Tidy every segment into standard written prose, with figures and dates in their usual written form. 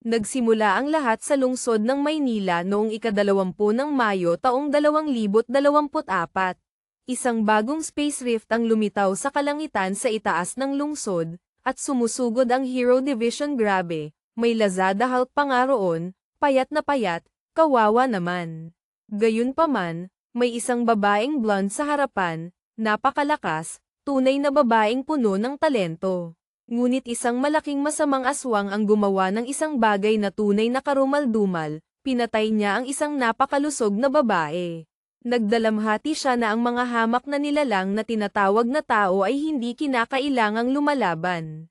Nagsimula ang lahat sa lungsod ng Maynila noong ika-20 ng Mayo taong 2024. Isang bagong space rift ang lumitaw sa kalangitan sa itaas ng lungsod, at sumusugod ang Hero Division. Grabe, may Lazada Hulk pa nga roon, payat na payat, kawawa naman. Gayunpaman, may isang babaeng blonde sa harapan, napakalakas, tunay na babaeng puno ng talento. Ngunit isang malaking masamang aswang ang gumawa ng isang bagay na tunay na karumal-dumal, pinatay niya ang isang napakalusog na babae. Nagdalamhati siya na ang mga hamak na nilalang na tinatawag na tao ay hindi kinakailangang lumalaban.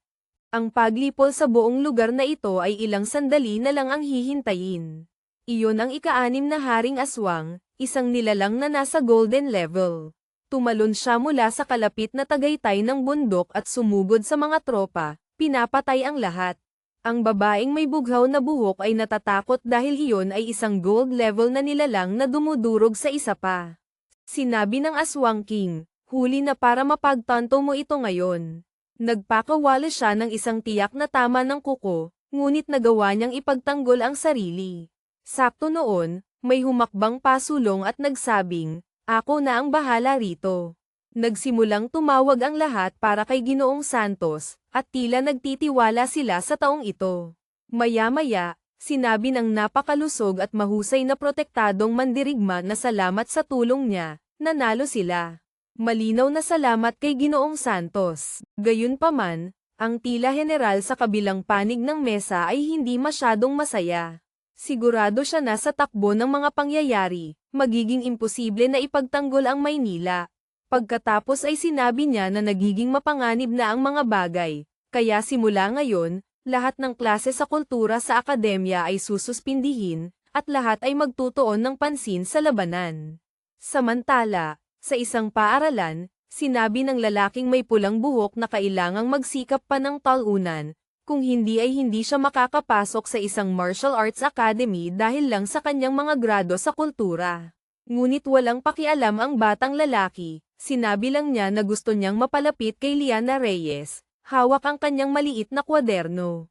Ang paglipol sa buong lugar na ito ay ilang sandali na lang ang hihintayin. Iyon ang ika-6 na haring aswang, isang nilalang na nasa golden level. Tumalon siya mula sa kalapit na tagaytay ng bundok at sumugod sa mga tropa, pinapatay ang lahat. Ang babaeng may bughaw na buhok ay natatakot dahil iyon ay isang gold level na nilalang na dumudurog sa isa pa. Sinabi ng Aswang King, huli na para mapagtanto mo ito ngayon. Nagpakawala siya ng isang tiyak na tama ng kuko, ngunit nagawa niyang ipagtanggol ang sarili. Sakto noon, may humakbang pasulong at nagsabing, "Ako na ang bahala rito." Nagsimulang tumawag ang lahat para kay Ginoong Santos, at tila nagtitiwala sila sa taong ito. Maya-maya, sinabi ng napakalusog at mahusay na protektadong mandirigma na salamat sa tulong niya, nanalo sila. Malinaw na salamat kay Ginoong Santos. Gayunpaman, ang tila general sa kabilang panig ng mesa ay hindi masyadong masaya. Sigurado siya na sa takbo ng mga pangyayari, magiging imposible na ipagtanggol ang Maynila. Pagkatapos ay sinabi niya na nagiging mapanganib na ang mga bagay, kaya simula ngayon, lahat ng klase sa kultura sa akademya ay sususpindihin, at lahat ay magtutuon ng pansin sa labanan. Samantala, sa isang paaralan, sinabi ng lalaking may pulang buhok na kailangang magsikap pa ng talunan, kung hindi ay hindi siya makakapasok sa isang martial arts academy dahil lang sa kanyang mga grado sa kultura. Ngunit walang pakialam ang batang lalaki, sinabi lang niya na gusto niyang mapalapit kay Liana Reyes, hawak ang kanyang maliit na kwaderno.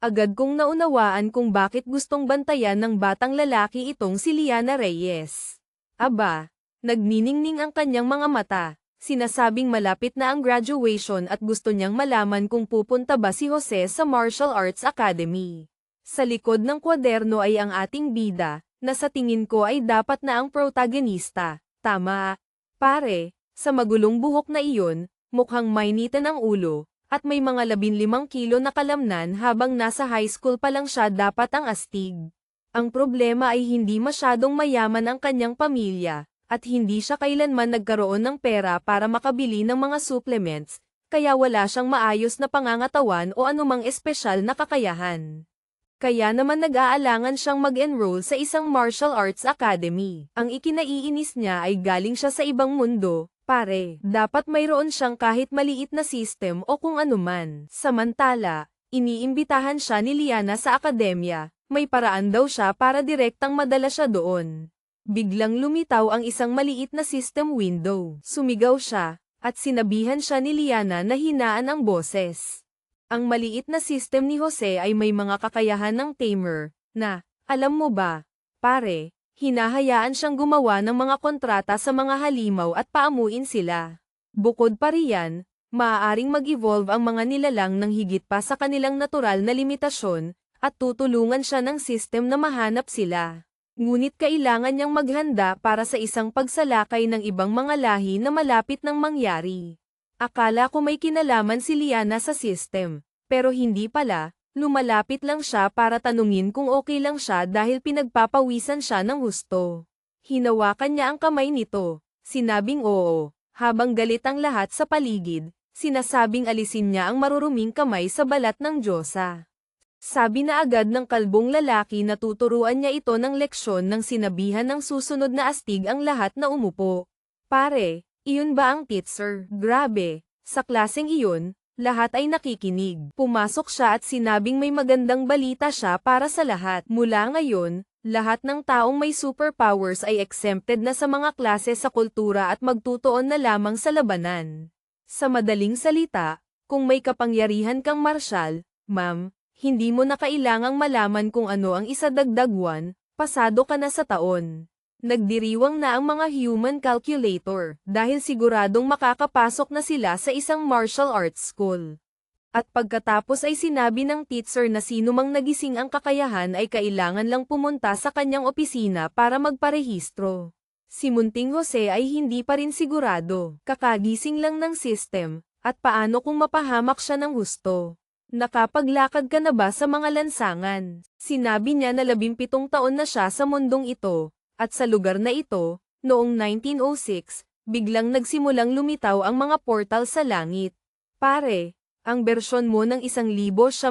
Agad kong naunawaan kung bakit gustong bantayan ng batang lalaki itong si Liana Reyes. Aba, nagniningning ang kanyang mga mata, sinasabing malapit na ang graduation at gusto niyang malaman kung pupunta ba si Jose sa Martial Arts Academy. Sa likod ng kwaderno ay ang ating bida, na sa tingin ko ay dapat na ang protagonista. Tama, pare, sa magulong buhok na iyon, mukhang mainitan ang ulo, at may mga 15 kilo na kalamnan habang nasa high school pa lang siya dapat ang astig. Ang problema ay hindi masyadong mayaman ang kanyang pamilya, at hindi siya kailanman nagkaroon ng pera para makabili ng mga supplements, kaya wala siyang maayos na pangangatawan o anumang espesyal na kakayahan. Kaya naman nag-aalangan siyang mag-enroll sa isang martial arts academy. Ang ikinaiinis niya ay galing siya sa ibang mundo, pare. Dapat mayroon siyang kahit maliit na system o kung anuman. Samantala, iniimbitahan siya ni Liana sa akademya, may paraan daw siya para direktang madala siya doon. Biglang lumitaw ang isang maliit na system window. Sumigaw siya, at sinabihan siya ni Liana na hinaan ang boses. Ang maliit na system ni Jose ay may mga kakayahan ng tamer, na, alam mo ba, pare, hinahayaan siyang gumawa ng mga kontrata sa mga halimaw at paamuin sila. Bukod pa riyan, maaaring mag-evolve ang mga nilalang ng higit pa sa kanilang natural na limitasyon, at tutulungan siya ng system na mahanap sila. Ngunit kailangan niyang maghanda para sa isang pagsalakay ng ibang mga lahi na malapit nang mangyari. Akala ko may kinalaman si Liana sa system, pero hindi pala, lumalapit lang siya para tanungin kung okay lang siya dahil pinagpapawisan siya ng husto. Hinawakan niya ang kamay nito, sinabing oo, habang galit ang lahat sa paligid, sinasabing alisin niya ang maruruming kamay sa balat ng Diyosa. Sabi na agad ng kalbong lalaki na tuturuan niya ito ng leksyon nang sinabihan ng susunod na astig ang lahat na umupo. Pare, iyon ba ang teacher? Grabe, sa klaseng iyon, lahat ay nakikinig. Pumasok siya at sinabing may magandang balita siya para sa lahat. Mula ngayon, lahat ng taong may superpowers ay exempted na sa mga klase sa kultura at magtutuon na lamang sa labanan. Sa madaling salita, kung may kapangyarihan kang marsyal, ma'am, Hindi mo na kailangang malaman kung ano ang isadagdag 1, pasado ka na sa taon. Nagdiriwang na ang mga human calculator dahil siguradong makakapasok na sila sa isang martial arts school. At pagkatapos ay sinabi ng teacher na sino mang nagising ang kakayahan ay kailangan lang pumunta sa kanyang opisina para magparehistro. Si Munting Jose ay hindi pa rin sigurado, kakagising lang ng system, at paano kung mapahamak siya ng husto. Nakapaglakad ka na ba sa mga lansangan? Sinabi niya na 17 taon na siya sa mundong ito, at sa lugar na ito, noong 1906, biglang nagsimulang lumitaw ang mga portal sa langit. Pare, ang bersyon mo ng 1906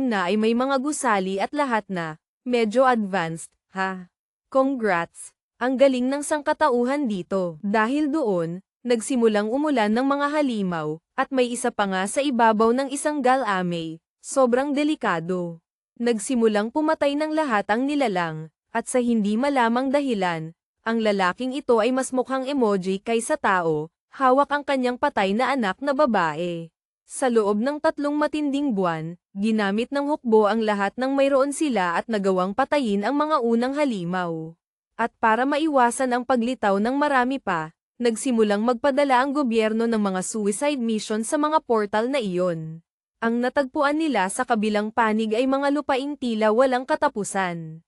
na ay may mga gusali at lahat na, medyo advanced, ha? Congrats! Ang galing ng sangkatauhan dito. Dahil doon, nagsimulang umulan ng mga halimaw, at may isa pa nga sa ibabaw ng isang galamay, sobrang delikado. Nagsimulang pumatay ng lahat ang nilalang, at sa hindi malamang dahilan, ang lalaking ito ay mas mukhang emoji kaysa tao, hawak ang kanyang patay na anak na babae. Sa loob ng 3 matinding buwan, ginamit ng hukbo ang lahat ng mayroon sila at nagawang patayin ang mga unang halimaw. At para maiwasan ang paglitaw ng marami pa, nagsimulang magpadala ang gobyerno ng mga suicide mission sa mga portal na iyon. Ang natagpuan nila sa kabilang panig ay mga lupaing tila walang katapusan.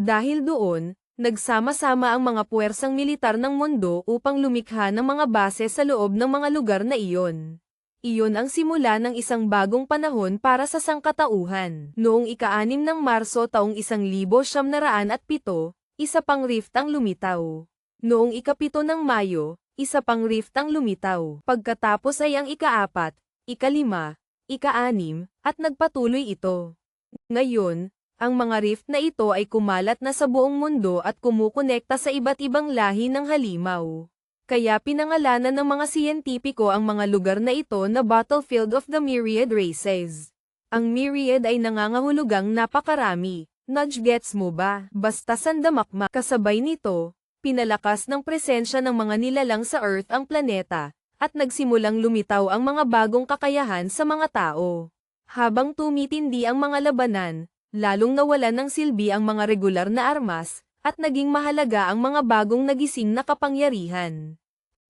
Dahil doon, nagsama-sama ang mga puwersang militar ng mundo upang lumikha ng mga base sa loob ng mga lugar na iyon. Iyon ang simula ng isang bagong panahon para sa sangkatauhan. Noong ika-6 ng Marso taong 1907, isa pang rift ang lumitaw. Noong ika-7 ng Mayo, isa pang rift ang lumitaw. Pagkatapos ay ang ika-4, ika-5, ika-6, at nagpatuloy ito. Ngayon, ang mga rift na ito ay kumalat na sa buong mundo at kumukonekta sa iba't ibang lahi ng halimaw. Kaya pinangalanan ng mga siyentipiko ang mga lugar na ito na Battlefield of the Myriad Races. Ang myriad ay nangangahulugang napakarami. Nudge gets mo ba? Basta sandamakma. Kasabay nito, pinalakas ng presensya ng mga nilalang sa Earth ang planeta, at nagsimulang lumitaw ang mga bagong kakayahan sa mga tao. Habang tumitindi ang mga labanan, lalong nawalan ng silbi ang mga regular na armas, at naging mahalaga ang mga bagong nagising na kapangyarihan.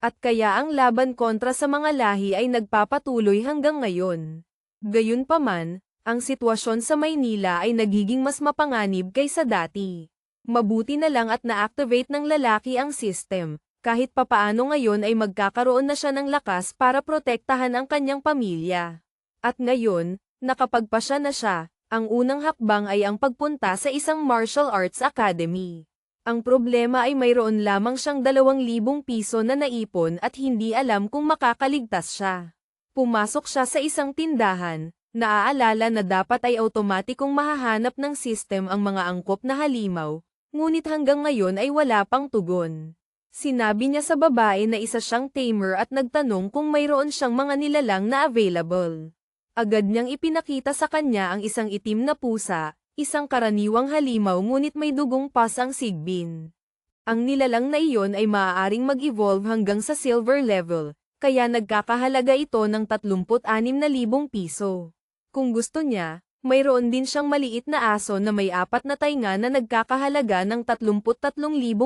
At kaya ang laban kontra sa mga lahi ay nagpapatuloy hanggang ngayon. Gayunpaman, ang sitwasyon sa Maynila ay nagiging mas mapanganib kaysa dati. Mabuti na lang at na-activate ng lalaki ang system, kahit papaano ngayon ay magkakaroon na siya ng lakas para protektahan ang kanyang pamilya. At ngayon, nakapagpasya na siya, ang unang hakbang ay ang pagpunta sa isang martial arts academy. Ang problema ay mayroon lamang siyang 2,000 piso na naipon at hindi alam kung makakaligtas siya. Pumasok siya sa isang tindahan. Naaalala na dapat ay automatikong mahahanap ng system ang mga angkop na halimaw, ngunit hanggang ngayon ay wala pang tugon. Sinabi niya sa babae na isa siyang tamer at nagtanong kung mayroon siyang mga nilalang na available. Agad niyang ipinakita sa kanya ang isang itim na pusa, isang karaniwang halimaw ngunit may dugong pas ang sigbin. Ang nilalang na iyon ay maaaring mag-evolve hanggang sa silver level, kaya nagkakahalaga ito ng 36,000 piso. Kung gusto niya, mayroon din siyang maliit na aso na may 4 na tainga na nagkakahalaga ng 33,000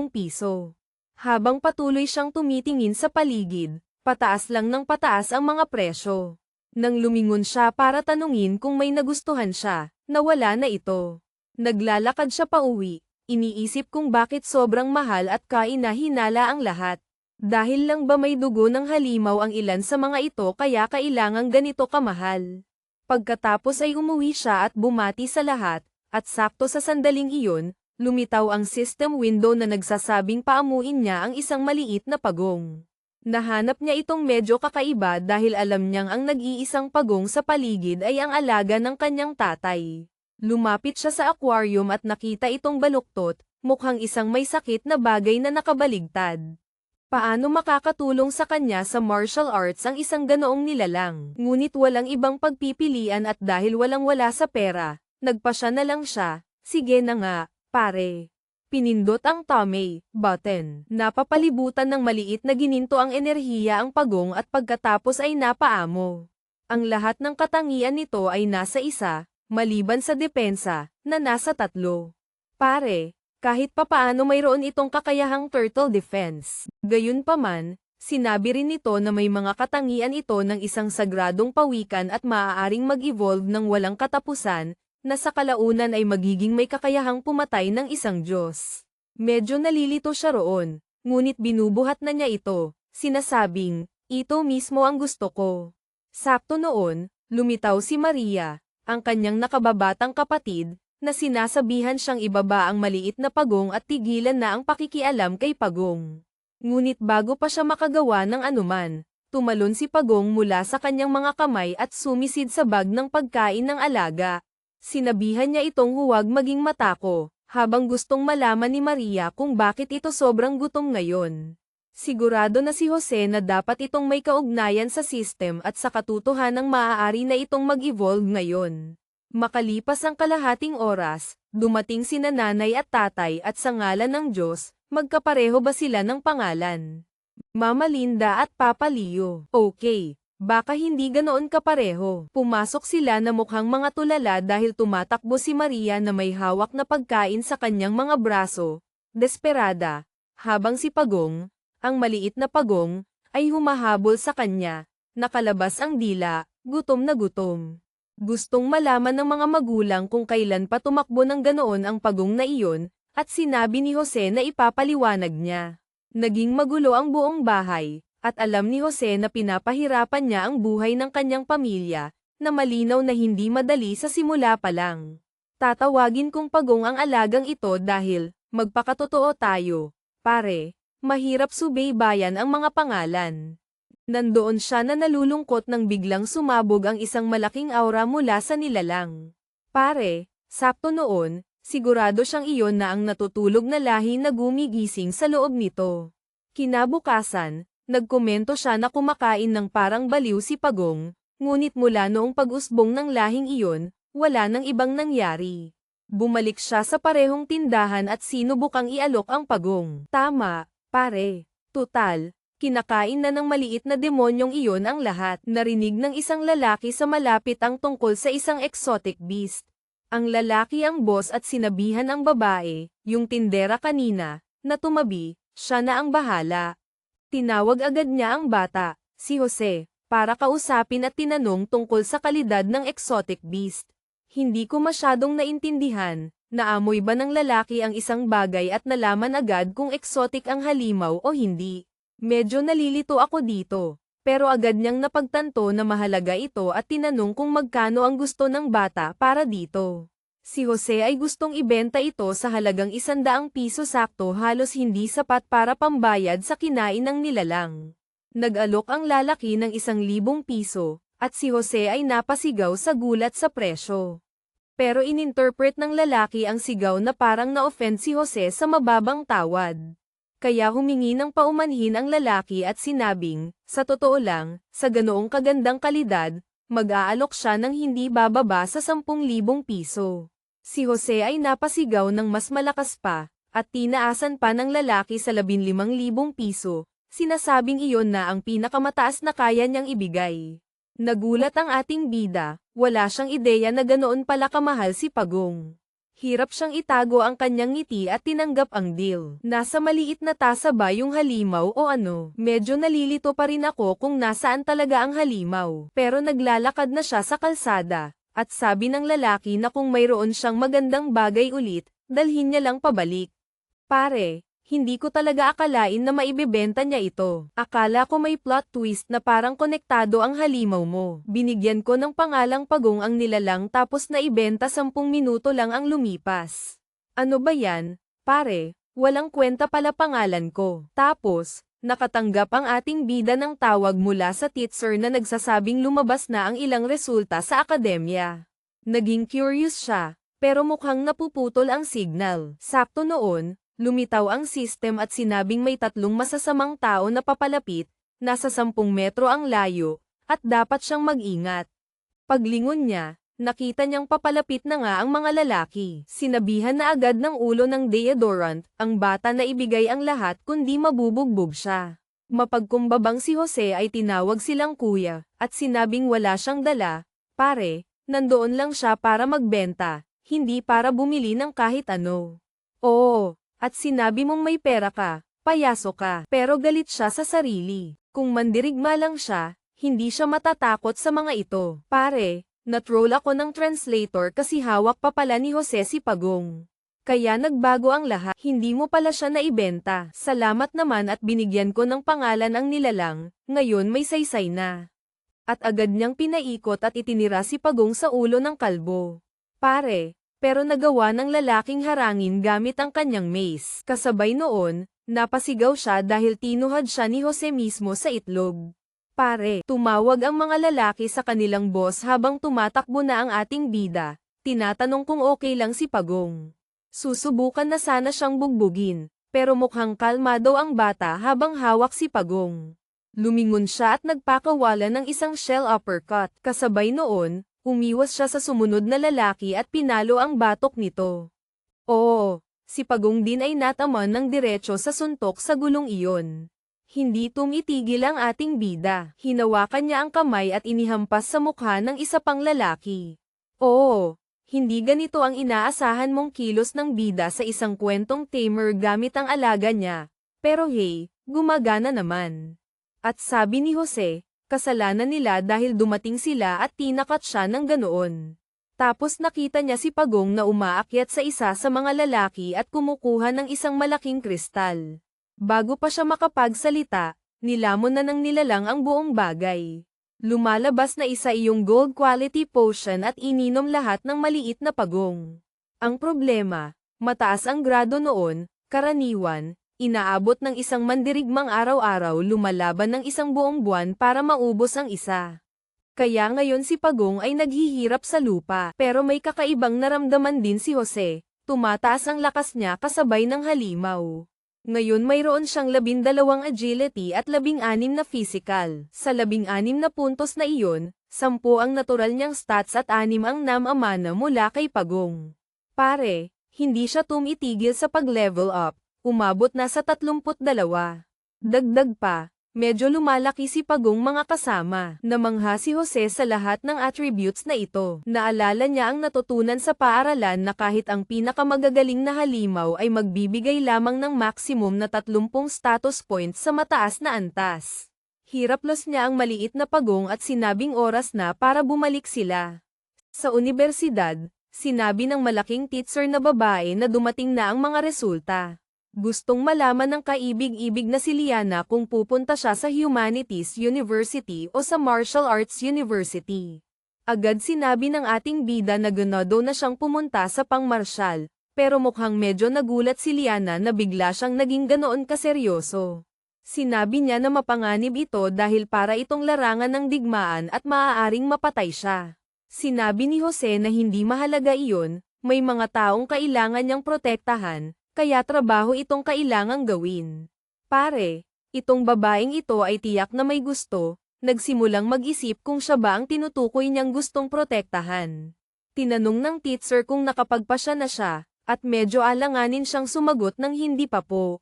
piso. Habang patuloy siyang tumitingin sa paligid, pataas lang ng pataas ang mga presyo. Nang lumingon siya para tanungin kung may nagustuhan siya, nawala na ito. Naglalakad siya pauwi, iniisip kung bakit sobrang mahal at kainahinala ang lahat. Dahil lang ba may dugo ng halimaw ang ilan sa mga ito kaya kailangang ganito kamahal? Pagkatapos ay umuwi siya at bumati sa lahat, at sakto sa sandaling iyon, lumitaw ang system window na nagsasabing paamuin niya ang isang maliit na pagong. Nahanap niya itong medyo kakaiba dahil alam niyang ang nag-iisang pagong sa paligid ay ang alaga ng kanyang tatay. Lumapit siya sa aquarium at nakita itong baluktot, mukhang isang may sakit na bagay na nakabaligtad. Paano makakatulong sa kanya sa martial arts ang isang ganoong nilalang? Ngunit walang ibang pagpipilian at dahil walang-wala sa pera, nagpasya na lang siya, sige na nga, pare. Pinindot ang tummy button. Napapalibutan ng maliit na gininto ang enerhiya ang pagong at pagkatapos ay napaamo. Ang lahat ng katangian nito ay nasa isa, maliban sa depensa, na nasa 3. Pare, kahit papaano mayroon itong kakayahang turtle defense. Gayunpaman, sinabi rin nito na may mga katangian ito ng isang sagradong pawikan at maaaring mag-evolve ng walang katapusan, na sa kalaunan ay magiging may kakayahang pumatay ng isang Diyos. Medyo nalilito siya roon, ngunit binubuhat na niya ito, sinasabing, ito mismo ang gusto ko. Sakto noon, lumitaw si Maria, ang kanyang nakababatang kapatid, na sinasabihan siyang ibaba ang maliit na pagong at tigilan na ang pakikialam kay pagong. Ngunit bago pa siya makagawa ng anuman, tumalon si pagong mula sa kanyang mga kamay at sumisid sa bag ng pagkain ng alaga. Sinabihan niya itong huwag maging matako, habang gustong malaman ni Maria kung bakit ito sobrang gutom ngayon. Sigurado na si Jose na dapat itong may kaugnayan sa system at sa katotohanang maaari na itong mag-evolve ngayon. Makalipas ang kalahating oras, dumating sina nanay at tatay at sa ngalan ng Diyos, magkapareho ba sila ng pangalan? Mama Linda at Papa Leo. Okay, baka hindi ganoon kapareho. Pumasok sila na mukhang mga tulala dahil tumatakbo si Maria na may hawak na pagkain sa kanyang mga braso, desperada, habang si Pagong, ang maliit na Pagong, ay humahabol sa kanya, nakalabas ang dila, gutom na gutom. Gustong malaman ng mga magulang kung kailan pa tumakbo ng ganoon ang Pagong na iyon, at sinabi ni Jose na ipapaliwanag niya. Naging magulo ang buong bahay, at alam ni Jose na pinapahirapan niya ang buhay ng kanyang pamilya, na malinaw na hindi madali sa simula pa lang. Tatawagin kong Pagong ang alagang ito dahil, magpakatotoo tayo, pare, mahirap subaybayan ang mga pangalan. Nandoon siya na nalulungkot nang biglang sumabog ang isang malaking aura mula sa nilalang. Pare, sakto noon, sigurado siyang iyon na ang natutulog na lahi na gumigising sa loob nito. Kinabukasan, nagkomento siya na kumakain ng parang baliw si Pagong, ngunit mula noong pag-usbong ng lahing iyon, wala nang ibang nangyari. Bumalik siya sa parehong tindahan at sinubukang ialok ang Pagong. Tama, pare. Tutal, kinakain na ng maliit na demonyong iyon ang lahat. Narinig ng isang lalaki sa malapit ang tungkol sa isang exotic beast. Ang lalaki ang boss at sinabihan ang babae, yung tindera kanina, na tumabi, siya na ang bahala. Tinawag agad niya ang bata, si Jose, para kausapin at tinanong tungkol sa kalidad ng exotic beast. Hindi ko masyadong naintindihan, naamoy ba ng lalaki ang isang bagay at nalaman agad kung exotic ang halimaw o hindi. Medyo nalilito ako dito, pero agad niyang napagtanto na mahalaga ito at tinanong kung magkano ang gusto ng bata para dito. Si Jose ay gustong ibenta ito sa halagang 100 piso sakto, halos hindi sapat para pambayad sa kinain ng nilalang. Nag-alok ang lalaki ng 1,000 piso, at si Jose ay napasigaw sa gulat sa presyo. Pero ininterpret ng lalaki ang sigaw na parang na-offend si Jose sa mababang tawad. Kaya humingi ng paumanhin ang lalaki at sinabing, sa totoo lang, sa ganoong kagandang kalidad, mag-aalok siya ng hindi bababa sa 10,000 piso. Si Jose ay napasigaw ng mas malakas pa, at tinaasan pa ng lalaki sa 15,000 piso, sinasabing iyon na ang pinakamataas na kaya niyang ibigay. Nagulat ang ating bida, wala siyang ideya na ganoon pala kamahal si Pagong. Hirap siyang itago ang kanyang ngiti at tinanggap ang deal. Nasa maliit na tasa ba yung halimaw o ano? Medyo nalilito pa rin ako kung nasaan talaga ang halimaw. Pero naglalakad na siya sa kalsada, at sabi ng lalaki na kung mayroon siyang magandang bagay ulit, dalhin niya lang pabalik. Pare, hindi ko talaga akalain na maibebenta niya ito. Akala ko may plot twist na parang konektado ang halimaw mo. Binigyan ko ng pangalang Pagong ang nilalang tapos naibenta 10 minuto lang ang lumipas. Ano ba yan, pare? Walang kwenta pala pangalan ko. Tapos, nakatanggap ang ating bida ng tawag mula sa teacher na nagsasabing lumabas na ang ilang resulta sa akademya. Naging curious siya, pero mukhang napuputol ang signal. Sakto noon, lumitaw ang system at sinabing may 3 masasamang tao na papalapit, nasa 10 metro ang layo, at dapat siyang mag-ingat. Paglingon niya, nakita niyang papalapit na nga ang mga lalaki. Sinabihan na agad ng ulo ng deodorant, ang bata na ibigay ang lahat kundi mabubugbog siya. Mapagkumbabang si Jose ay tinawag silang kuya, at sinabing wala siyang dala. Pare, Nandoon lang siya para magbenta, hindi para bumili ng kahit ano. Oo, at sinabi mong may pera ka, payaso ka. Pero galit siya sa sarili. Kung mandirigma lang siya, hindi siya matatakot sa mga ito. Pare, natroll ako ng translator kasi hawak pa pala ni Jose si Pagong. Kaya nagbago ang lahat. Hindi mo pala siya naibenta. Salamat naman at binigyan ko ng pangalan ang nilalang, ngayon may saysay na. At agad niyang pinaikot at itinira si Pagong sa ulo ng kalbo. Pare, pero nagawa ng lalaking harangin gamit ang kanyang mace. Kasabay noon, napasigaw siya dahil tinuhad siya ni Jose mismo sa itlog. Pare, tumawag ang mga lalaki sa kanilang boss habang tumatakbo na ang ating bida. Tinatanong kung okay lang si Pagong. Susubukan na sana siyang bugbugin, pero mukhang kalmado ang bata habang hawak si Pagong. Lumingon siya at nagpakawala ng isang shell uppercut. Kasabay noon, umiwas siya sa sumunod na lalaki at pinalo ang batok nito. Oo, si Pagong din ay nataman ng diretso sa suntok sa gulong iyon. Hindi tumitigil ang ating bida. Hinawakan niya ang kamay at inihampas sa mukha ng isa pang lalaki. Oo, hindi ganito ang inaasahan mong kilos ng bida sa isang kwentong tamer gamit ang alaga niya. Pero hey, gumagana naman. At sabi ni Jose, kasalanan nila dahil dumating sila at tinakat siya ng ganoon. Tapos nakita niya si Pagong na umaakyat sa isa sa mga lalaki at kumukuha ng isang malaking kristal. Bago pa siya makapagsalita, nilamon na ng nilalang ang buong bagay. Lumalabas na isa iyong gold quality potion at ininom lahat ng maliit na Pagong. Ang problema, mataas ang grado noon, karaniwan, inaabot ng isang mandirigmang araw-araw lumalaban ng isang buong buwan para maubos ang isa. Kaya ngayon si Pagong ay naghihirap sa lupa. Pero may kakaibang naramdaman din si Jose, tumataas ang lakas niya kasabay ng halimaw. Ngayon mayroon siyang 12 agility at 16 na physical. Sa 16 na puntos na iyon, 10 ang natural niyang stats at 6 ang namamana mula kay Pagong. Pare, hindi siya tumitigil sa pag-level up, umabot na sa 32. Dagdag pa, medyo lumalaki si Pagong mga kasama. Namangha si Jose sa lahat ng attributes na ito. Naalala niya ang natutunan sa paaralan na kahit ang pinakamagagaling na halimaw ay magbibigay lamang ng maximum na 30 status points sa mataas na antas. Hiraplos niya ang maliit na Pagong at sinabing oras na para bumalik sila. Sa unibersidad, sinabi ng malaking teacher na babae na dumating na ang mga resulta. Gustong malaman ng kaibig-ibig na si Liana kung pupunta siya sa Humanities University o sa Martial Arts University. Agad sinabi ng ating bida na ganado na siyang pumunta sa pangmarsyal, pero mukhang medyo nagulat si Liana na bigla siyang naging ganoon kaseryoso. Sinabi niya na mapanganib ito dahil para itong larangan ng digmaan at maaaring mapatay siya. Sinabi ni Jose na hindi mahalaga iyon, may mga taong kailangan niyang protektahan, kaya trabaho itong kailangang gawin. Pare, itong babaeng ito ay tiyak na may gusto, nagsimulang mag-isip kung siya ba ang tinutukoy niyang gustong protektahan. Tinanong ng teacher kung nakapagpasya na siya, at medyo alanganin siyang sumagot ng hindi pa po.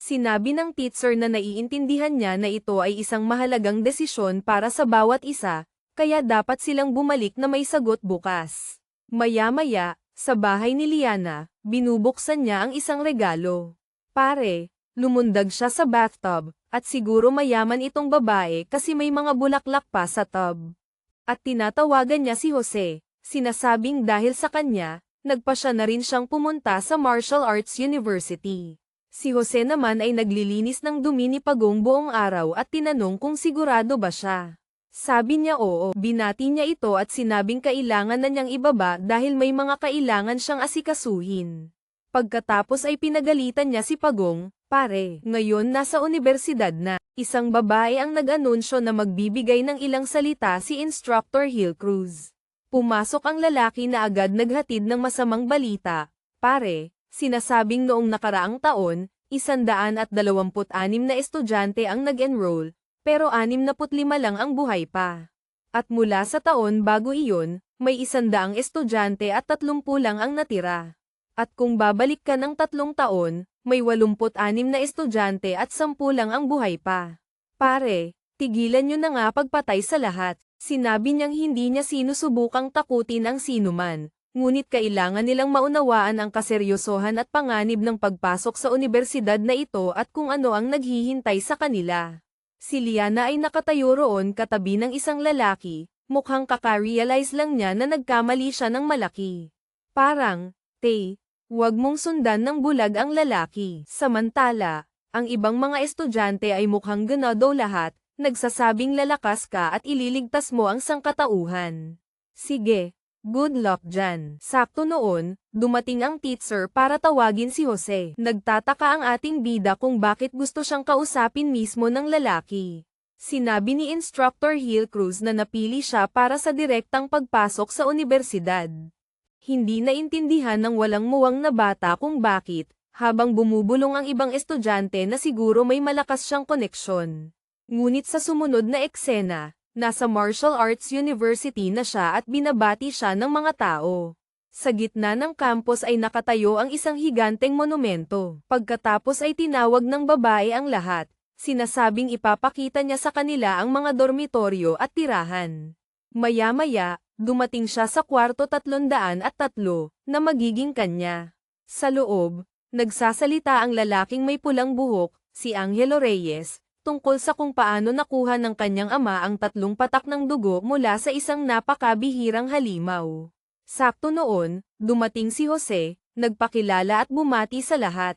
Sinabi ng teacher na naiintindihan niya na ito ay isang mahalagang desisyon para sa bawat isa, kaya dapat silang bumalik na may sagot bukas. Maya-maya, sa bahay ni Liana, binubuksan niya ang isang regalo. Pare, lumundag siya sa bathtub, at siguro mayaman itong babae kasi may mga bulaklak pa sa tub. At tinatawagan niya si Jose, sinasabing dahil sa kanya, nagpasya na rin siyang pumunta sa Martial Arts University. Si Jose naman ay naglilinis ng dumi ni Pagong buong araw at tinanong kung sigurado ba siya. Sabi niya oo, binati niya ito at sinabing kailangan na niyang ibaba dahil may mga kailangan siyang asikasuhin. Pagkatapos ay pinagalitan niya si Pagong, pare, ngayon nasa unibersidad na. Isang babae ang nag-anunsyo na magbibigay ng ilang salita si Instructor Hillcruz. Pumasok ang lalaki na agad naghatid ng masamang balita, pare, sinasabing noong nakaraang taon, 126 na estudyante ang nag-enroll, pero 65 lang ang buhay pa. At mula sa taon bago iyon, may 100 estudyante at 30 lang ang natira. At kung babalik ka ng 3 taon, may 86 na estudyante at 10 lang ang buhay pa. Pare, tigilan nyo na nga pagpatay sa lahat. Sinabi niyang hindi niya sinusubukang takutin ang sinuman, ngunit kailangan nilang maunawaan ang kaseryosohan at panganib ng pagpasok sa unibersidad na ito at kung ano ang naghihintay sa kanila. Si Liana ay nakatayo roon katabi ng isang lalaki, mukhang kaka-realize lang niya na nagkamali siya ng malaki. Parang, huwag mong sundan ng bulag ang lalaki. Samantala, ang ibang mga estudyante ay mukhang ganado lahat, nagsasabing lalakas ka at ililigtas mo ang sangkatauhan. Sige, good luck dyan. Sakto noon, dumating ang teacher para tawagin si Jose. Nagtataka ang ating bida kung bakit gusto siyang kausapin mismo ng lalaki. Sinabi ni Instructor Hillcruz na napili siya para sa direktang pagpasok sa unibersidad. Hindi naintindihan ng walang muwang na bata kung bakit, habang bumubulong ang ibang estudyante na siguro may malakas siyang koneksyon. Ngunit sa sumunod na eksena, nasa Martial Arts University na siya at binabati siya ng mga tao. Sa gitna ng campus ay nakatayo ang isang higanteng monumento. Pagkatapos ay tinawag ng babae ang lahat, sinasabing ipapakita niya sa kanila ang mga dormitoryo at tirahan. Maya-maya, dumating siya sa kwarto 303 na magiging kanya. Sa loob, nagsasalita ang lalaking may pulang buhok, si Angelo Reyes, tungkol sa kung paano nakuha ng kanyang ama ang 3 patak ng dugo mula sa isang napakabihirang halimaw. Sakto noon, dumating si Jose, nagpakilala at bumati sa lahat.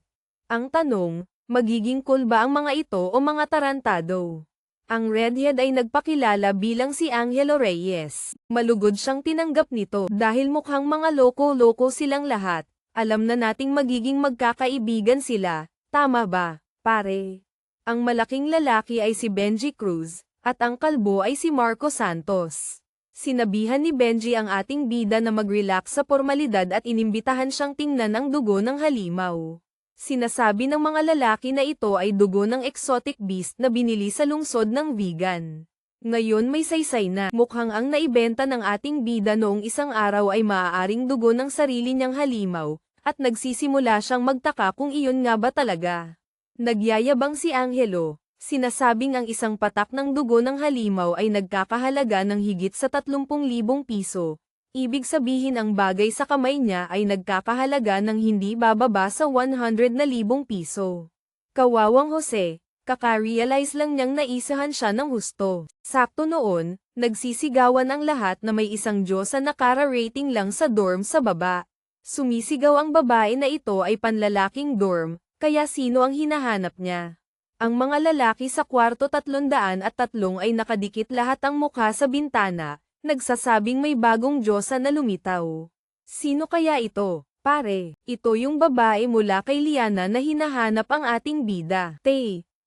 Ang tanong, magiging cool ba ang mga ito o mga tarantado? Ang redhead ay nagpakilala bilang si Angelo Reyes. Malugod siyang tinanggap nito dahil mukhang mga loko-loko silang lahat. Alam na nating magiging magkakaibigan sila, tama ba, pare? Ang malaking lalaki ay si Benji Cruz, at ang kalbo ay si Marco Santos. Sinabihan ni Benji ang ating bida na mag-relax sa formalidad at inimbitahan siyang tingnan ang dugo ng halimaw. Sinasabi ng mga lalaki na ito ay dugo ng exotic beast na binili sa lungsod ng vegan. Ngayon may saysay na mukhang ang naibenta ng ating bida noong isang araw ay maaaring dugo ng sarili niyang halimaw, at nagsisimula siyang magtaka kung iyon nga ba talaga. Nagyayabang si Angelo, sinasabing ang isang patak ng dugo ng halimaw ay nagkakahalaga ng higit sa 30,000 piso. Ibig sabihin ang bagay sa kamay niya ay nagkakahalaga ng hindi bababa sa 100,000 piso. Kawawang Jose, kaka-realize lang niyang naisahan siya ng husto. Sakto noon, nagsisigawan ang lahat na may isang diyosa na kara-rating lang sa dorm sa baba. Sumisigaw ang babae na ito ay panlalaking dorm, kaya sino ang hinahanap niya? Ang mga lalaki sa kwarto 303 ay nakadikit lahat ang mukha sa bintana, nagsasabing may bagong diyosa na lumitaw. Sino kaya ito, pare? Ito yung babae mula kay Liana na hinahanap ang ating bida.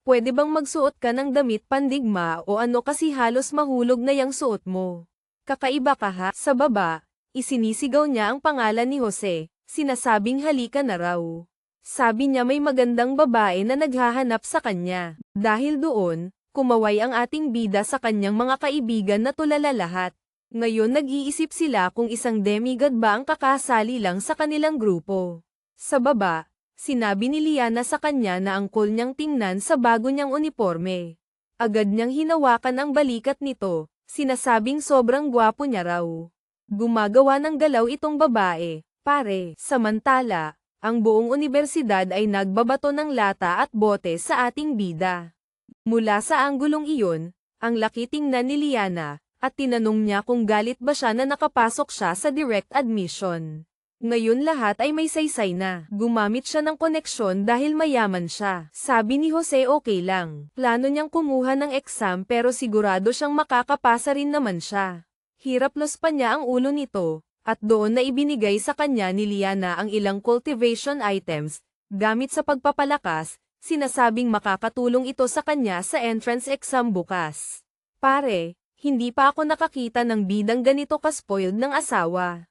Pwede bang magsuot ka ng damit pandigma o ano kasi halos mahulog na yung suot mo? Kakaiba ka ha? Sa baba, isinisigaw niya ang pangalan ni Jose, sinasabing halika na raw. Sabi niya may magandang babae na naghahanap sa kanya. Dahil doon, kumaway ang ating bida sa kanyang mga kaibigan na tulala lahat. Ngayon nag-iisip sila kung isang demigod ba ang kakasali lang sa kanilang grupo. Sa baba, sinabi ni Liana sa kanya na ang cool niyang tingnan sa bago niyang uniforme. Agad niyang hinawakan ang balikat nito, sinasabing sobrang gwapo niya raw. Gumagawa ng galaw itong babae, pare. Samantala, ang buong unibersidad ay nagbabato ng lata at bote sa ating bida. Mula sa anggulong iyon, ang laki tingnan ni Liana, at tinanong niya kung galit ba siya na nakapasok siya sa direct admission. Ngayon lahat ay may saysay na. Gumamit siya ng koneksyon dahil mayaman siya. Sabi ni Jose okay lang. Plano niyang kumuha ng exam pero sigurado siyang makakapasa rin naman siya. Hiraplos pa niya ang ulo nito. At doon na ibinigay sa kanya ni Liana ang ilang cultivation items, gamit sa pagpapalakas, sinasabing makakatulong ito sa kanya sa entrance exam bukas. Pare, hindi pa ako nakakita ng bidang ganito ka-spoiled ng asawa.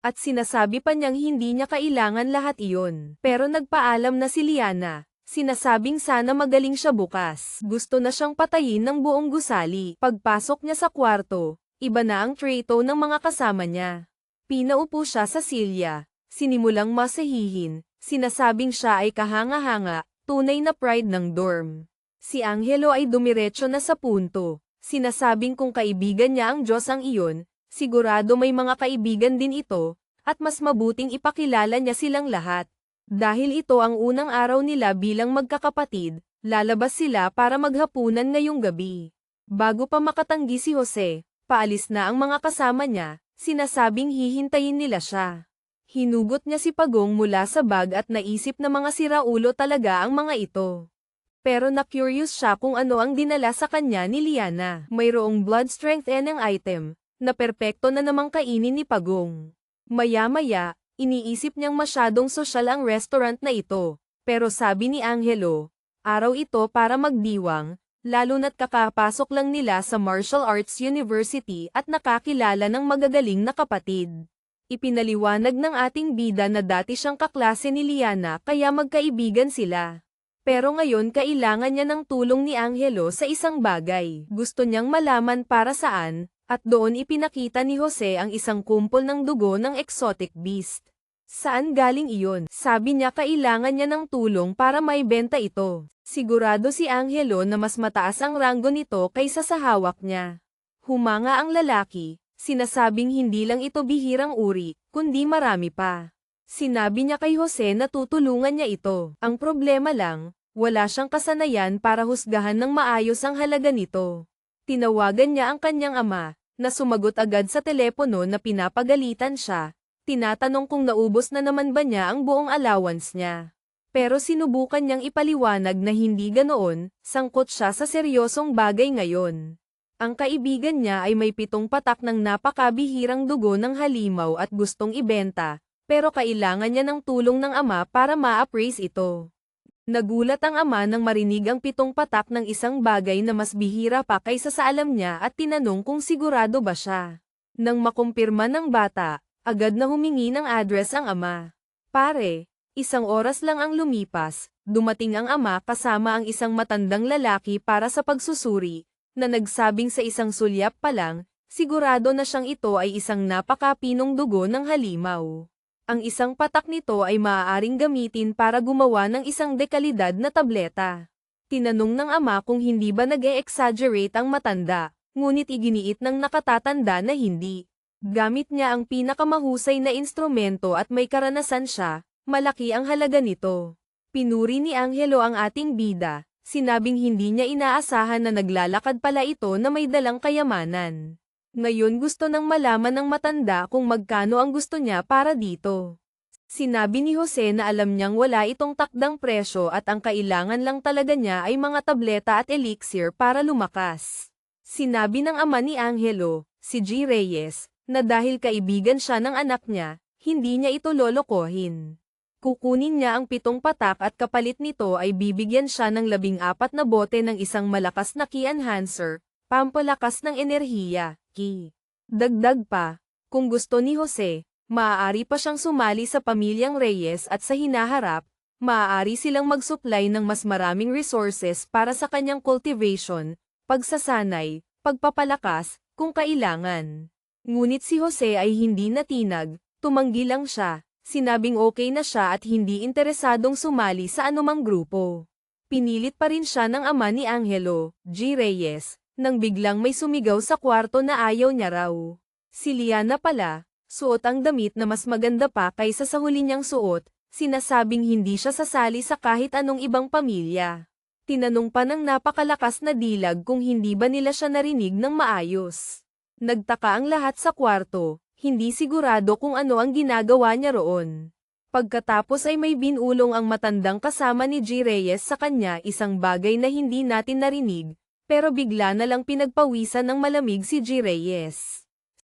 At sinasabi pa niyang hindi niya kailangan lahat iyon. Pero nagpaalam na si Liana, sinasabing sana magaling siya bukas. Gusto na siyang patayin ng buong gusali. Pagpasok niya sa kwarto, iba na ang trato ng mga kasama niya. Pinaupo siya sa silya, sinimulang masahihin, sinasabing siya ay kahanga-hanga, tunay na pride ng dorm. Si Angelo ay dumiretso na sa punto, Sinasabing kung kaibigan niya ang Diyos ang iyon, sigurado may mga kaibigan din ito, at mas mabuting ipakilala niya silang lahat. Dahil ito ang unang araw nila bilang magkakapatid, lalabas sila para maghapunan ngayong gabi. Bago pa makatanggi si Jose, paalis na ang mga kasama niya, sinasabing hihintayin nila siya. Hinugot niya si Pagong mula sa bag at naisip na mga siraulo talaga ang mga ito. Pero na-curious siya kung ano ang dinala sa kanya ni Liana. Mayroong blood strengthening item, na perpekto na namang kainin ni Pagong. Maya-maya, iniisip niyang masyadong sosyal ang restaurant na ito, pero sabi ni Angelo, araw ito para magdiwang, lalo na't kakapasok lang nila sa Martial Arts University at nakakilala ng magagaling na kapatid. Ipinaliwanag ng ating bida na dati siyang kaklase ni Liana kaya magkaibigan sila. Pero ngayon kailangan niya ng tulong ni Angelo sa isang bagay. Gusto niyang malaman para saan, at doon ipinakita ni Jose ang isang kumpol ng dugo ng exotic beast. Saan galing iyon? Sabi niya kailangan niya ng tulong para maibenta ito. Sigurado si Angelo na mas mataas ang ranggo nito kaysa sa hawak niya. Humanga ang lalaki, sinasabing hindi lang ito bihirang uri, kundi marami pa. Sinabi niya kay Jose na tutulungan niya ito. Ang problema lang, wala siyang kasanayan para husgahan ng maayos ang halaga nito. Tinawagan niya ang kanyang ama, na sumagot agad sa telepono na pinapagalitan siya. Tinatanong kung naubos na naman ba niya ang buong allowance niya. Pero sinubukan niyang ipaliwanag na hindi ganoon, sangkot siya sa seryosong bagay ngayon. Ang kaibigan niya ay may 7 patak ng napakabihirang dugo ng halimaw at gustong ibenta, pero kailangan niya ng tulong ng ama para ma-appraise ito. Nagulat ang ama nang marinig ang 7 patak ng isang bagay na mas bihira pa kaysa sa alam niya at tinanong kung sigurado ba siya. Nang makumpirma ng bata, agad na humingi ng address ang ama. Pare, 1 oras lang ang lumipas, dumating ang ama kasama ang isang matandang lalaki para sa pagsusuri, na nagsabing sa isang sulyap pa lang, sigurado na siyang ito ay isang napakapinong dugo ng halimaw. Ang isang patak nito ay maaaring gamitin para gumawa ng isang dekalidad na tableta. Tinanong ng ama kung hindi ba nag-e-exaggerate ang matanda, ngunit iginiit ng nakatatanda na hindi. Gamit niya ang pinakamahusay na instrumento at may karanasan siya, malaki ang halaga nito. Pinuri ni Angelo ang ating bida, sinabing hindi niya inaasahan na naglalakad pala ito na may dalang kayamanan. Ngayon gusto nang malaman ng matanda kung magkano ang gusto niya para dito. Sinabi ni Jose na alam niyang wala itong takdang presyo at ang kailangan lang talaga niya ay mga tableta at elixir para lumakas. Sinabi ng ama ni Angelo, si G. Reyes, na dahil kaibigan siya ng anak niya, hindi niya ito lolokohin. Kukunin niya ang 7 patak at kapalit nito ay bibigyan siya ng 14 na bote ng isang malakas na key enhancer, pampalakas ng enerhiya, ki. Dagdag pa, kung gusto ni Jose, maaari pa siyang sumali sa pamilyang Reyes at sa hinaharap, maaari silang mag-supply ng mas maraming resources para sa kanyang cultivation, pagsasanay, pagpapalakas, kung kailangan. Ngunit si Jose ay hindi natinag, tumanggi lang siya, sinabing okay na siya at hindi interesadong sumali sa anumang grupo. Pinilit pa rin siya ng ama ni Angelo, G. Reyes, nang biglang may sumigaw sa kwarto na ayaw niya raw. Si Liana pala, suot ang damit na mas maganda pa kaysa sa huli niyang suot, sinasabing hindi siya sasali sa kahit anong ibang pamilya. Tinanong pa ng napakalakas na dilag kung hindi ba nila siya narinig ng maayos. Nagtaka ang lahat sa kwarto, hindi sigurado kung ano ang ginagawa niya roon. Pagkatapos ay may binulong ang matandang kasama ni G. Reyes sa kanya isang bagay na hindi natin narinig, pero bigla na lang pinagpawisan ng malamig si G. Reyes.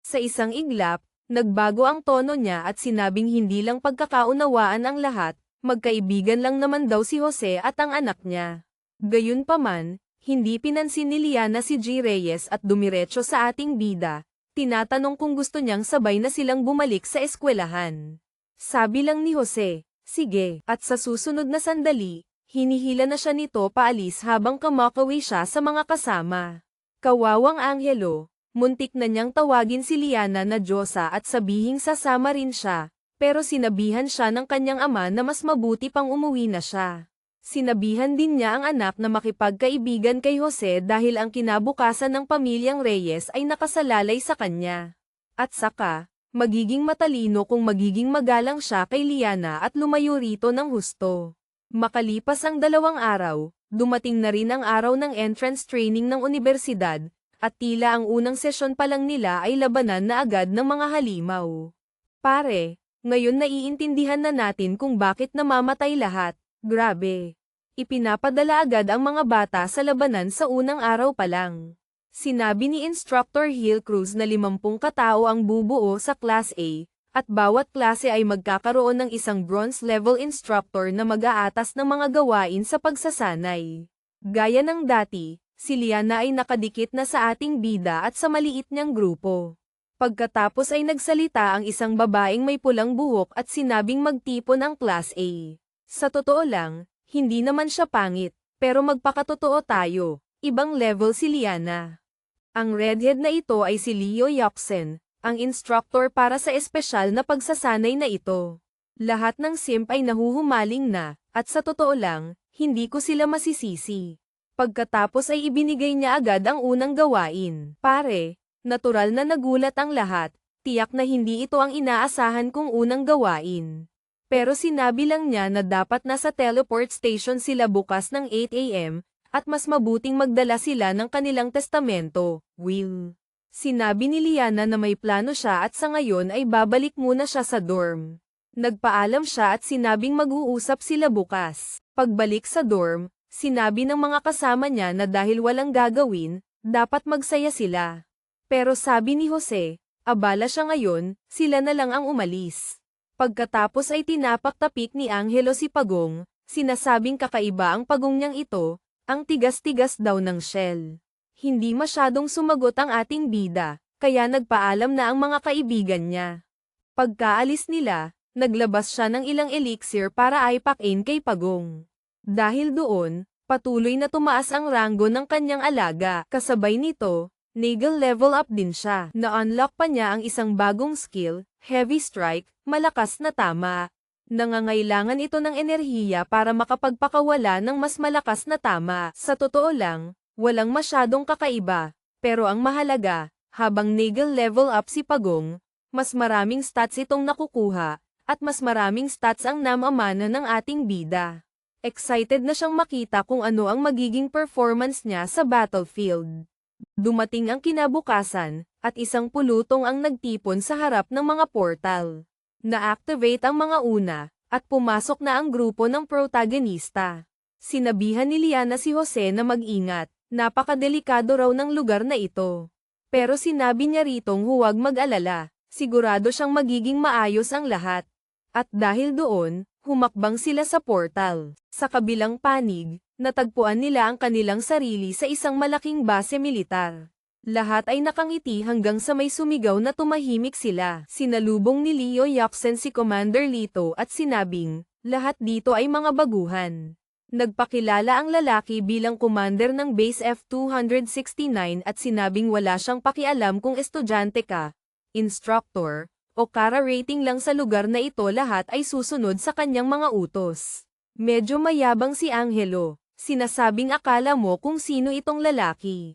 Sa isang iglap, nagbago ang tono niya at sinabing hindi lang pagkakaunawaan ang lahat, magkaibigan lang naman daw si Jose at ang anak niya. Gayunpaman, hindi pinansin ni Liana si G. Reyes at dumiretso sa ating bida, tinatanong kung gusto niyang sabay na silang bumalik sa eskwelahan. Sabi lang ni Jose, sige, at sa susunod na sandali, hinihila na siya nito paalis habang kumakawi siya sa mga kasama. Kawawang Angelo, muntik na niyang tawagin si Liana na Diyosa at sabihing sasama rin siya, pero sinabihan siya ng kanyang ama na mas mabuti pang umuwi na siya. Sinabihan din niya ang anak na makipagkaibigan kay Jose dahil ang kinabukasan ng pamilyang Reyes ay nakasalalay sa kanya. At saka, magiging matalino kung magiging magalang siya kay Liana at lumayo rito ng husto. Makalipas ang 2 araw, dumating na rin ang araw ng entrance training ng universidad, at tila ang unang sesyon pa lang nila ay labanan na agad ng mga halimaw. Pare, ngayon naiintindihan na natin kung bakit namamatay lahat. Grabe. Ipinapadala agad ang mga bata sa labanan sa unang araw pa lang. Sinabi ni Instructor Hillcruz na 50 katao ang bubuo sa Class A, at bawat klase ay magkakaroon ng isang bronze level instructor na mag-aatas ng mga gawain sa pagsasanay. Gaya ng dati, si Liana ay nakadikit na sa ating bida at sa maliit niyang grupo. Pagkatapos ay nagsalita ang isang babaeng may pulang buhok at sinabing magtipon ang Class A. Sa totoo lang, hindi naman siya pangit, pero magpakatotoo tayo, ibang level si Liana. Ang redhead na ito ay si Leo Yoxen, ang instructor para sa espesyal na pagsasanay na ito. Lahat ng simp ay nahuhumaling na, at sa totoo lang, hindi ko sila masisisi. Pagkatapos ay ibinigay niya agad ang unang gawain. Pare, natural na nagulat ang lahat, tiyak na hindi ito ang inaasahan kong unang gawain. Pero sinabi lang niya na dapat nasa teleport station sila bukas ng 8 AM, at mas mabuting magdala sila ng kanilang testamento, will. Sinabi ni Liana na may plano siya at sa ngayon ay babalik muna siya sa dorm. Nagpaalam siya at sinabing mag-uusap sila bukas. Pagbalik sa dorm, sinabi ng mga kasama niya na dahil walang gagawin, dapat magsaya sila. Pero sabi ni Jose, abala siya ngayon, sila na lang ang umalis. Pagkatapos ay tinapak-tapik ni Angelo si Pagong, sinasabing kakaiba ang pagong niyang ito, ang tigas-tigas daw ng shell. Hindi masyadong sumagot ang ating bida, kaya nagpaalam na ang mga kaibigan niya. Pagkaalis nila, naglabas siya ng ilang elixir para aipakin kay Pagong. Dahil doon, patuloy na tumaas ang ranggo ng kanyang alaga, kasabay nito, Nagel level up din siya. Na-unlock pa niya ang isang bagong skill, Heavy Strike, malakas na tama. Nangangailangan ito ng enerhiya para makapagpakawala ng mas malakas na tama. Sa totoo lang, walang masyadong kakaiba. Pero ang mahalaga, habang Nagel level up si Pagong, mas maraming stats itong nakukuha, at mas maraming stats ang namamana ng ating bida. Excited na siyang makita kung ano ang magiging performance niya sa battlefield. Dumating ang kinabukasan, at isang pulutong ang nagtipon sa harap ng mga portal. Na-activate ang mga una, at pumasok na ang grupo ng protagonista. Sinabihan ni Liana si Jose na mag-ingat, napakadelikado raw ng lugar na ito. Pero sinabi niya ritong huwag mag-alala, sigurado siyang magiging maayos ang lahat. At dahil doon, humakbang sila sa portal. Sa kabilang panig, natagpuan nila ang kanilang sarili sa isang malaking base militar. Lahat ay nakangiti hanggang sa may sumigaw na tumahimik sila. Sinalubong ni Leo Yoxen si Commander Lito at sinabing, lahat dito ay mga baguhan. Nagpakilala ang lalaki bilang commander ng Base F-269 at sinabing wala siyang pakialam kung estudyante ka, instructor, o kara rating lang sa lugar na ito, lahat ay susunod sa kanyang mga utos. Medyo mayabang si Angelo. Sinasabing akala mo kung sino itong lalaki.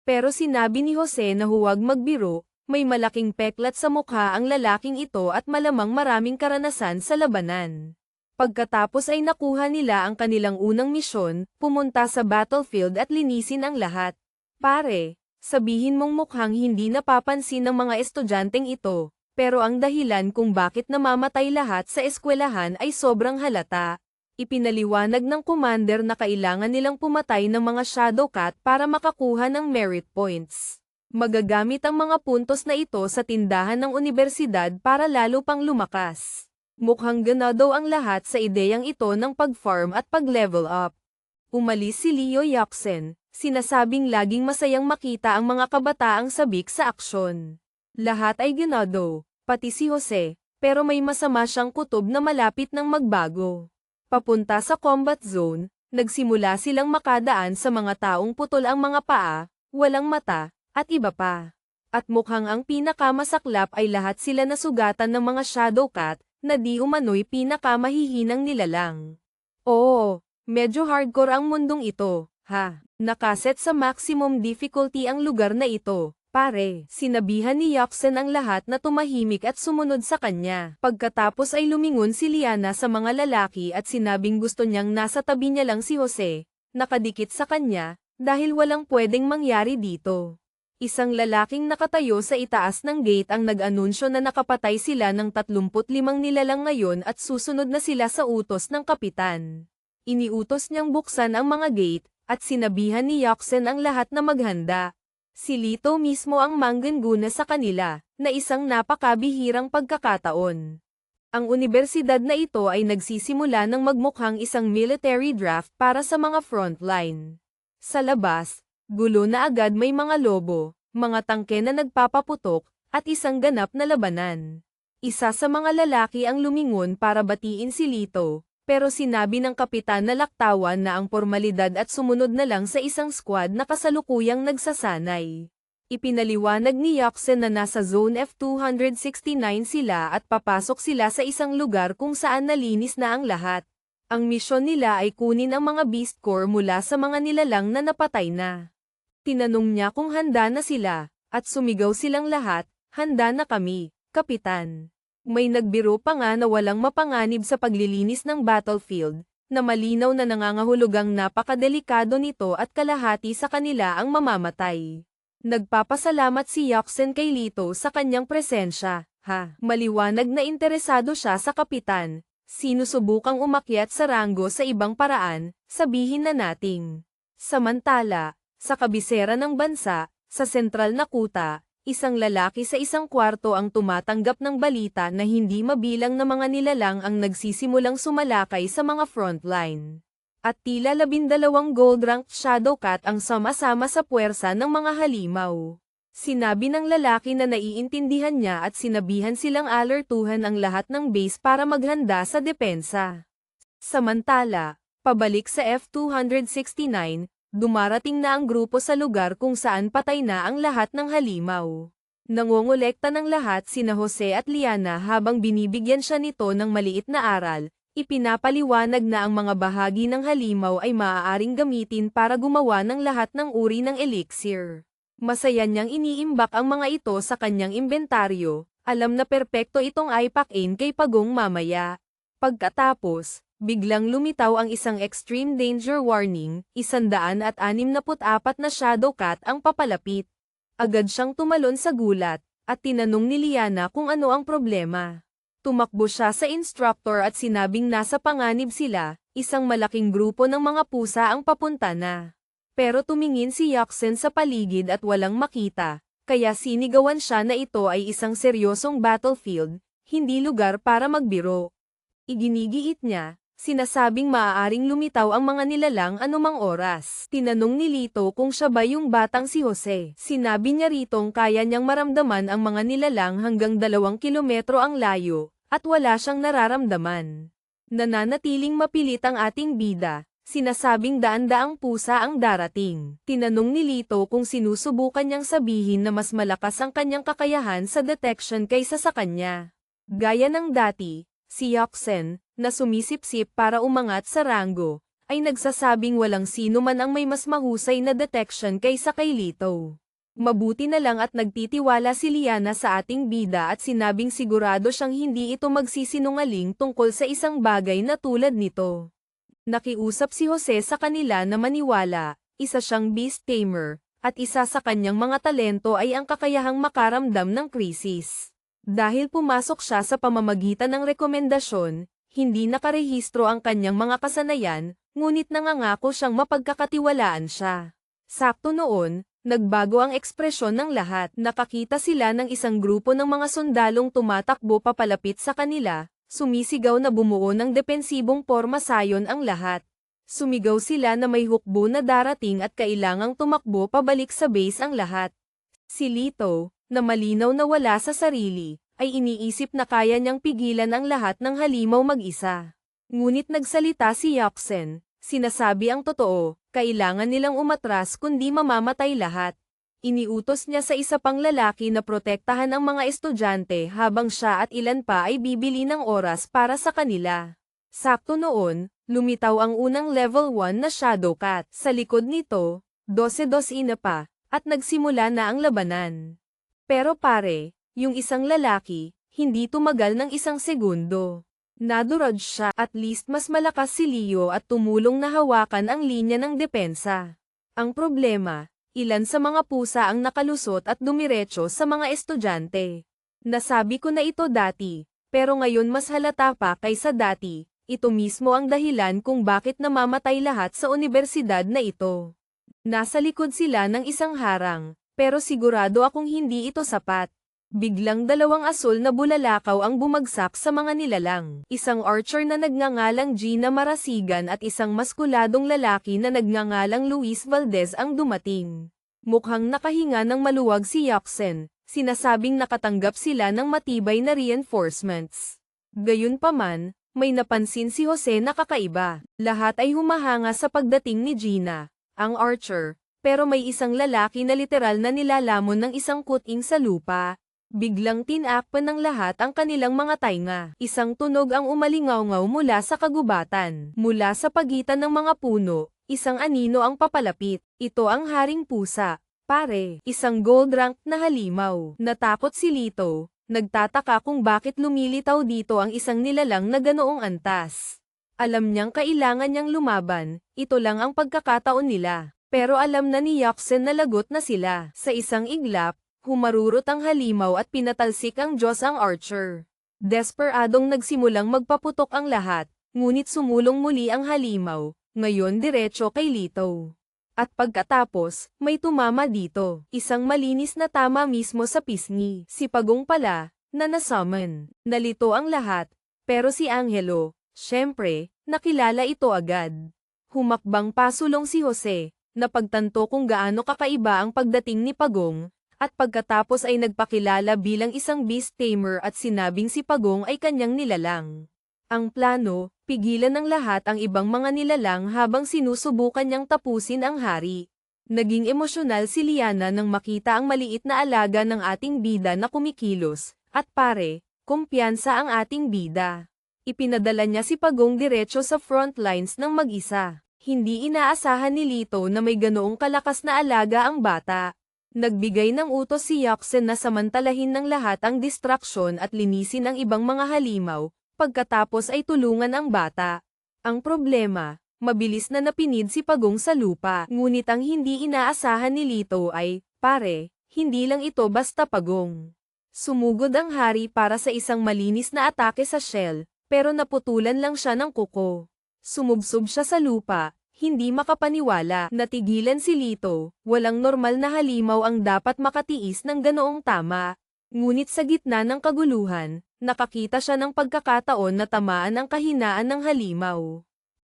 Pero sinabi ni Jose na huwag magbiro, may malaking peklat sa mukha ang lalaking ito at malamang maraming karanasan sa labanan. Pagkatapos ay nakuha nila ang kanilang unang misyon, pumunta sa battlefield at linisin ang lahat. Pare, sabihin mong mukhang hindi napapansin ng mga estudyanteng ito, pero ang dahilan kung bakit namamatay lahat sa eskwelahan ay sobrang halata. Ipinaliwanag ng commander na kailangan nilang pumatay ng mga shadow cat para makakuha ng merit points. Magagamit ang mga puntos na ito sa tindahan ng universidad para lalo pang lumakas. Mukhang ganado ang lahat sa ideyang ito ng pag-farm at pag-level up. Umalis si Leo Yoxen, sinasabing laging masayang makita ang mga kabataang sabik sa aksyon. Lahat ay ganado, pati si Jose, pero may masama siyang kutob na malapit ng magbago. Papunta sa combat zone, nagsimula silang makadaan sa mga taong putol ang mga paa, walang mata, at iba pa. At mukhang ang pinakamasaklap ay lahat sila nasugatan ng mga shadow cat, na di umano'y pinakamahihinang nilalang. Oo, Medyo hardcore ang mundong ito, ha? Nakaset sa maximum difficulty ang lugar na ito. Pare, sinabihan ni Yaksen ang lahat na tumahimik at sumunod sa kanya. Pagkatapos ay lumingon si Liana sa mga lalaki at sinabing gusto niyang nasa tabi niya lang si Jose, nakadikit sa kanya, dahil walang pwedeng mangyari dito. Isang lalaking nakatayo sa itaas ng gate ang nag-anunsyo na nakapatay sila ng 35 nilalang ngayon at susunod na sila sa utos ng kapitan. Iniutos niyang buksan ang mga gate, at sinabihan ni Yaksen ang lahat na maghanda. Si Lito mismo ang mangguna sa kanila, na isang napakabihirang pagkakataon. Ang universidad na ito ay nagsisimula ng magmukhang isang military draft para sa mga frontline. Sa labas, gulo na agad may mga lobo, mga tangke na nagpapaputok, at isang ganap na labanan. Isa sa mga lalaki ang lumingon para batiin si Lito, pero sinabi ng kapitan na laktawan na ang formalidad at sumunod na lang sa isang squad na kasalukuyang nagsasanay. Ipinaliwanag ni Yaksen na nasa Zone F-269 sila at papasok sila sa isang lugar kung saan nalinis na ang lahat. Ang misyon nila ay kunin ang mga Beast Core mula sa mga nilalang na napatay na. Tinanong niya kung handa na sila, at sumigaw silang lahat, "Handa na kami, Kapitan." May nagbiro pa nga na walang mapanganib sa paglilinis ng battlefield, na malinaw na nangangahulugang napakadelikado nito at kalahati sa kanila ang mamamatay. Nagpapasalamat si Yaksen kay Lito sa kanyang presensya, ha? Maliwanag na interesado siya sa kapitan. Sinusubukang umakyat sa ranggo sa ibang paraan, sabihin na nating. Samantala, sa kabisera ng bansa, sa sentral na kuta, isang lalaki sa isang kwarto ang tumatanggap ng balita na hindi mabilang na mga nilalang ang nagsisimulang sumalakay sa mga frontline. At tila 12 gold-ranked Shadowcat ang sama-sama sa puwersa ng mga halimaw. Sinabi ng lalaki na naiintindihan niya at sinabihan silang alertuhan ang lahat ng base para maghanda sa depensa. Samantala, pabalik sa F-269, dumarating na ang grupo sa lugar kung saan patay na ang lahat ng halimaw. Nangongolekta ng lahat sina Jose at Liana habang binibigyan siya nito ng maliit na aral, ipinapaliwanag na ang mga bahagi ng halimaw ay maaaring gamitin para gumawa ng lahat ng uri ng elixir. Masaya niyang iniimbak ang mga ito sa kanyang imbentaryo, alam na perpekto itong ipakin kay Pagong mamaya. Pagkatapos, biglang lumitaw ang isang extreme danger warning, 164 na Shadowcat ang papalapit. Agad siyang tumalon sa gulat, at tinanong ni Liana kung ano ang problema. Tumakbo siya sa instructor at sinabing nasa panganib sila, isang malaking grupo ng mga pusa ang papunta na. Pero tumingin si Yaksen sa paligid at walang makita, kaya sinigawan siya na ito ay isang seryosong battlefield, hindi lugar para magbiro. Iginigiit niya, sinasabing maaaring lumitaw ang mga nilalang anumang oras. Tinanong ni Lito kung siya ba yung batang si Jose. Sinabi niya ritong kaya niyang maramdaman ang mga nilalang hanggang 2 kilometro ang layo, at wala siyang nararamdaman. Nananatiling mapilit ang ating bida, sinasabing daan-daang pusa ang darating. Tinanong ni Lito kung sinusubukan niyang sabihin na mas malakas ang kanyang kakayahan sa detection kaysa sa kanya. Gaya ng dati, si Yaksen, na sumisipsip para umangat sa ranggo, ay nagsasabing walang sino man ang may mas mahusay na detection kaysa kay Lito. Mabuti na lang at nagtitiwala si Liana sa ating bida at sinabing sigurado siyang hindi ito magsisinungaling tungkol sa isang bagay na tulad nito. Nakiusap si Jose sa kanila na maniwala, isa siyang beast tamer, at isa sa kanyang mga talento ay ang kakayahang makaramdam ng krisis. Dahil pumasok siya sa pamamagitan ng rekomendasyon, hindi nakarehistro ang kanyang mga kasanayan, ngunit nangangako siyang mapagkakatiwalaan siya. Sakto noon, nagbago ang ekspresyon ng lahat. Nakakita sila ng isang grupo ng mga sundalong tumatakbo papalapit sa kanila, sumisigaw na bumuo ng depensibong porma sayon ang lahat. Sumigaw sila na may hukbo na darating at kailangang tumakbo pabalik sa base ang lahat. Si Lito, na malinaw na wala sa sarili, ay iniisip na kaya niyang pigilan ang lahat ng halimaw mag-isa. Ngunit nagsalita si Yaksen, sinasabi ang totoo, kailangan nilang umatras kundi mamamatay lahat. Iniutos niya sa isa pang lalaki na protektahan ang mga estudyante habang siya at ilan pa ay bibili ng oras para sa kanila. Sakto noon, lumitaw ang unang level 1 na Shadow Cat. Sa likod nito, 12-12 na pa, at nagsimula na ang labanan. Pero pare, yung isang lalaki, hindi tumagal ng isang segundo. Nadurog siya, at least mas malakas si Leo at tumulong na hawakan ang linya ng depensa. Ang problema, ilan sa mga pusa ang nakalusot at dumiretso sa mga estudyante. Nasabi ko na ito dati, pero ngayon mas halata pa kaysa dati. Ito mismo ang dahilan kung bakit namamatay lahat sa universidad na ito. Nasa likod sila ng isang harang, pero sigurado akong hindi ito sapat. Biglang dalawang asul na bulalakaw ang bumagsak sa mga nilalang. Isang archer na nagngangalang Gina Marasigan at isang maskuladong lalaki na nagngangalang Luis Valdez ang dumating. Mukhang nakahinga ng maluwag si Yaksen, sinasabing nakatanggap sila ng matibay na reinforcements. Gayunpaman, may napansin si Jose na kakaiba. Lahat ay humahanga sa pagdating ni Gina, ang archer, pero may isang lalaki na literal na nilalamon ng isang kuting sa lupa. Biglang tinakpan ng lahat ang kanilang mga tainga. Isang tunog ang umalingaw-ngaw mula sa kagubatan. Mula sa pagitan ng mga puno, isang anino ang papalapit. Ito ang haring pusa. Pare, isang gold rank na halimaw. Natakot si Lito. Nagtataka kung bakit lumilitaw dito ang isang nilalang na ganoong antas. Alam niyang kailangan niyang lumaban, ito lang ang pagkakataon nila. Pero alam na ni Yaksen na lagot na sila. Sa isang iglap, humarurot ang halimaw at pinatalsik ang Diyos ang archer. Desperadong nagsimulang magpaputok ang lahat, ngunit sumulong muli ang halimaw, ngayon diretso kay Lito. At pagkatapos, may tumama dito, isang malinis na tama mismo sa pisngi. Si Pagong pala, na nasummon. Nalito ang lahat, pero si Angelo, syempre, nakilala ito agad. Humakbang pasulong si Jose, napagtanto kung gaano kakaiba ang pagdating ni Pagong, at pagkatapos ay nagpakilala bilang isang beast tamer at sinabing si Pagong ay kanyang nilalang. Ang plano, pigilan ng lahat ang ibang mga nilalang habang sinusubukan niyang tapusin ang hari. Naging emosyonal si Liana nang makita ang maliit na alaga ng ating bida na kumikilos, at pare, kumpiyansa ang ating bida. Ipinadala niya si Pagong diretso sa front lines ng mag-isa. Hindi inaasahan ni Lito na may ganoong kalakas na alaga ang bata. Nagbigay ng utos si Yaksen na samantalahin ng lahat ang distraksyon at linisin ang ibang mga halimaw. Pagkatapos ay tulungan ang bata. Ang problema, mabilis na napinid si Pagong sa lupa. Ngunit ang hindi inaasahan ni Lito ay, pare, hindi lang ito basta Pagong. Sumugod ang hari para sa isang malinis na atake sa shell, pero naputulan lang siya ng kuko. Sumubsob siya sa lupa, hindi makapaniwala. Natigilan si Lito, walang normal na halimaw ang dapat makatiis ng ganoong tama. Ngunit sa gitna ng kaguluhan, nakakita siya ng pagkakataon na tamaan ang kahinaan ng halimaw.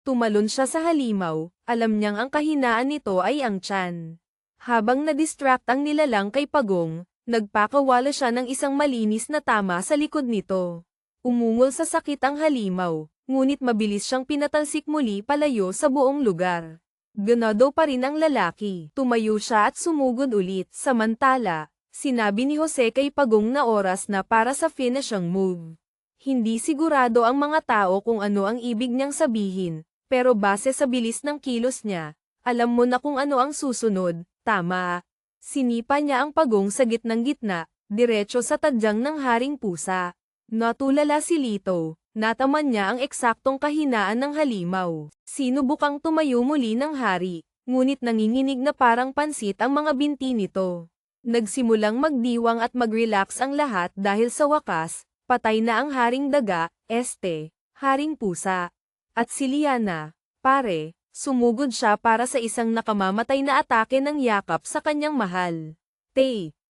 Tumalon siya sa halimaw, alam niyang ang kahinaan nito ay ang tiyan. Habang na-distract ang nilalang kay Pagong, nagpakawala siya ng isang malinis na tama sa likod nito. Umungol sa sakit ang halimaw, ngunit mabilis siyang pinatalsik muli palayo sa buong lugar. Ganado pa rin ang lalaki. Tumayo siya at sumugod ulit. Samantala, sinabi ni Jose kay Pagong na oras na para sa finishing move. Hindi sigurado ang mga tao kung ano ang ibig niyang sabihin, pero base sa bilis ng kilos niya, alam mo na kung ano ang susunod. Tama. Sinipa niya ang Pagong sa gitnang gitna, diretso sa tadyang ng haring pusa. Natulala si Lito, nataman niya ang eksaktong kahinaan ng halimaw. Sinubukang tumayo muli ng hari, ngunit nanginginig na parang pansit ang mga binti nito. Nagsimulang magdiwang at mag-relax ang lahat dahil sa wakas, patay na ang haring daga, haring pusa. At si Liana, pare, sumugod siya para sa isang nakamamatay na atake ng yakap sa kanyang mahal.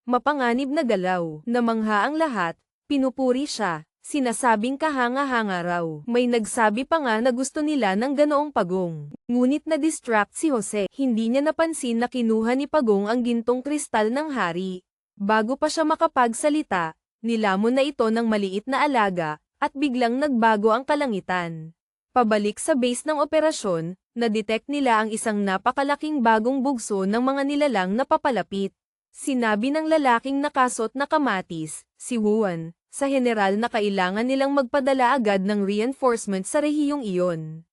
Mapanganib na galaw. Namangha ang lahat, pinupuri siya, sinasabing kahanga-hanga raw. May nagsabi pa nga na gusto nila ng ganoong Pagong. Ngunit na-distract si Jose. Hindi niya napansin na kinuha ni Pagong ang gintong kristal ng hari. Bago pa siya makapagsalita, nilamon na ito ng maliit na alaga, at biglang nagbago ang kalangitan. Pabalik sa base ng operasyon, na-detect nila ang isang napakalaking bagong bugso ng mga nilalang na papalapit. Sinabi ng lalaking nakasot na kamatis, si Juan, sa general na kailangan nilang magpadala agad ng reinforcement sa rehiyong iyon.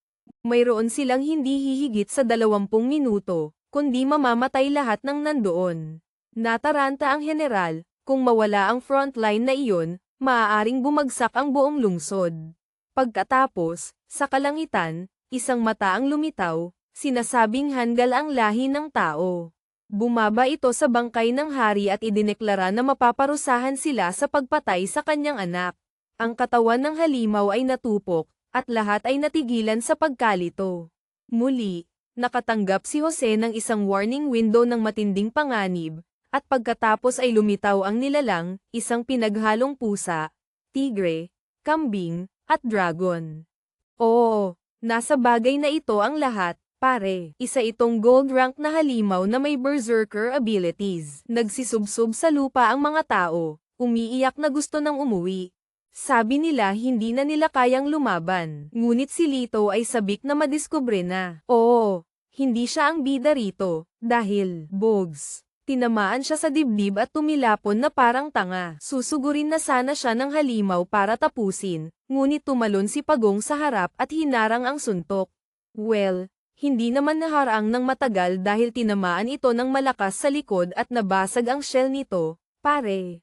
Mayroon silang hindi hihigit sa 20 minuto, kundi mamamatay lahat ng nandoon. Nataranta ang general, kung mawala ang frontline na iyon, maaaring bumagsak ang buong lungsod. Pagkatapos, sa kalangitan, isang mata ang lumitaw, sinasabing hanggal ang lahi ng tao. Bumaba ito sa bangkay ng hari at idineklara na mapaparusahan sila sa pagpatay sa kanyang anak. Ang katawan ng halimaw ay natupok, at lahat ay natigilan sa pagkalito. Muli, nakatanggap si Jose ng isang warning window ng matinding panganib, at pagkatapos ay lumitaw ang nilalang, isang pinaghalong pusa, tigre, kambing, at dragon. Oo, nasa bagay na ito ang lahat, pare. Isa itong gold rank na halimaw na may berserker abilities. Nagsisubsob sa lupa ang mga tao, umiiyak na gusto nang umuwi. Sabi nila hindi na nila kayang lumaban. Ngunit si Lito ay sabik na madiskubre na. Oo, hindi siya ang bida rito, dahil, Bogs. Tinamaan siya sa dibdib at tumilapon na parang tanga. Susugurin na sana siya ng halimaw para tapusin, ngunit tumalon si Pagong sa harap at hinarang ang suntok. Well, hindi naman naharang ng matagal dahil tinamaan ito ng malakas sa likod at nabasag ang shell nito, pare.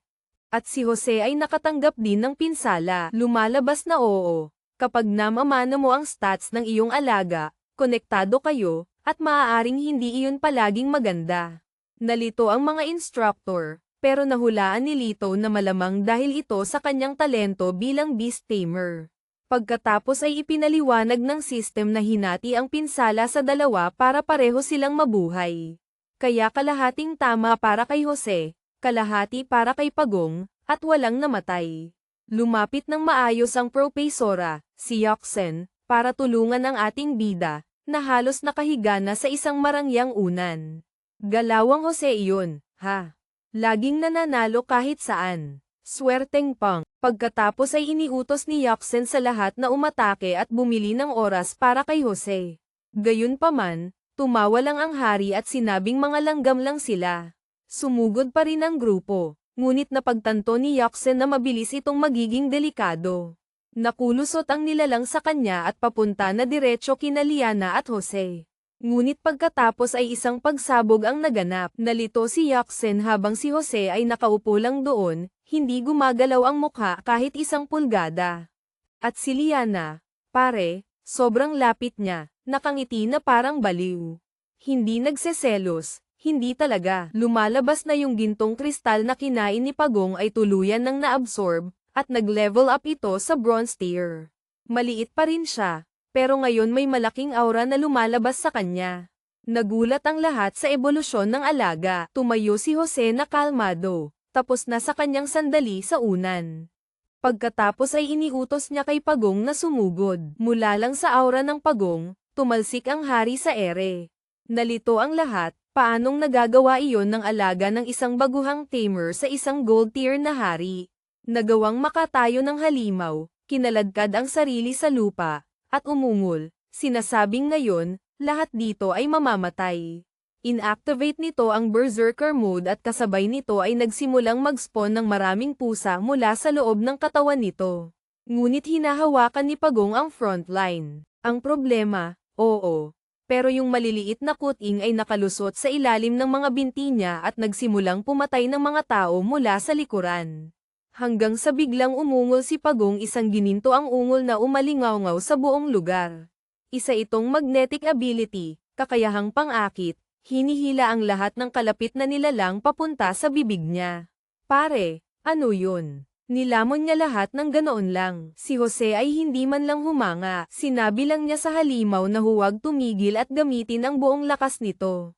At si Jose ay nakatanggap din ng pinsala. Lumalabas na oo. Kapag namamana mo ang stats ng iyong alaga, konektado kayo, at maaaring hindi iyon palaging maganda. Nalito ang mga instructor, pero nahulaan ni Lito na malamang dahil ito sa kanyang talento bilang beast tamer. Pagkatapos ay ipinaliwanag ng system na hinati ang pinsala sa dalawa para pareho silang mabuhay. Kaya kalahating tama para kay Jose, kalahati para kay Pagong, at walang namatay. Lumapit ng maayos ang Profesora, si Yoxen, para tulungan ang ating bida, na halos nakahiga na sa isang marangyang unan. Galawang Jose iyon, ha? Laging nananalo kahit saan. Swerteng pang. Pagkatapos ay iniutos ni Yoxen sa lahat na umatake at bumili ng oras para kay Jose. Gayunpaman, tumawa lang ang hari at sinabing mga langgam lang sila. Sumugod pa rin ang grupo, ngunit napagtanto ni Yoxen na mabilis itong magiging delikado. Nakulusot ang nilalang sa kanya at papunta na diretso kina Liana at Jose. Ngunit pagkatapos ay isang pagsabog ang naganap. Nalito si Yoxen habang si Jose ay nakaupo lang doon, hindi gumagalaw ang mukha kahit isang pulgada. At si Liana, pare, sobrang lapit niya, nakangiti na parang baliw. Hindi nagseselos, hindi talaga. Lumalabas na yung gintong kristal na kinain ni Pagong ay tuluyan ng naabsorb, at nag-level up ito sa bronze tier. Maliit pa rin siya, pero ngayon may malaking aura na lumalabas sa kanya. Nagulat ang lahat sa ebolusyon ng alaga. Tumayo si Jose na kalmado, tapos na sa kanyang sandali sa unan. Pagkatapos ay iniutos niya kay Pagong na sumugod. Mula lang sa aura ng Pagong, tumalsik ang hari sa ere. Nalito ang lahat, paanong nagagawa iyon ng alaga ng isang baguhang tamer sa isang gold tier na hari. Nagawang makatayo ng halimaw, kinaladkad ang sarili sa lupa, at umungol, sinasabing ngayon, lahat dito ay mamamatay. Inactivate nito ang Berserker mode at kasabay nito ay nagsimulang mag-spawn ng maraming pusa mula sa loob ng katawan nito. Ngunit hinahawakan ni Pagong ang frontline. Ang problema, oo. Pero yung maliliit na kuting ay nakalusot sa ilalim ng mga binti niya at nagsimulang pumatay ng mga tao mula sa likuran. Hanggang sa biglang umungol si Pagong, isang gininto ang ungol na umalingaw-ngaw sa buong lugar. Isa itong magnetic ability, kakayahang pang-akit, hinihila ang lahat ng kalapit na nilalang papunta sa bibig niya. Pare, ano yun? Nilamon niya lahat ng ganoon lang. Si Jose ay hindi man lang humanga, sinabi lang niya sa halimaw na huwag tumigil at gamitin ang buong lakas nito.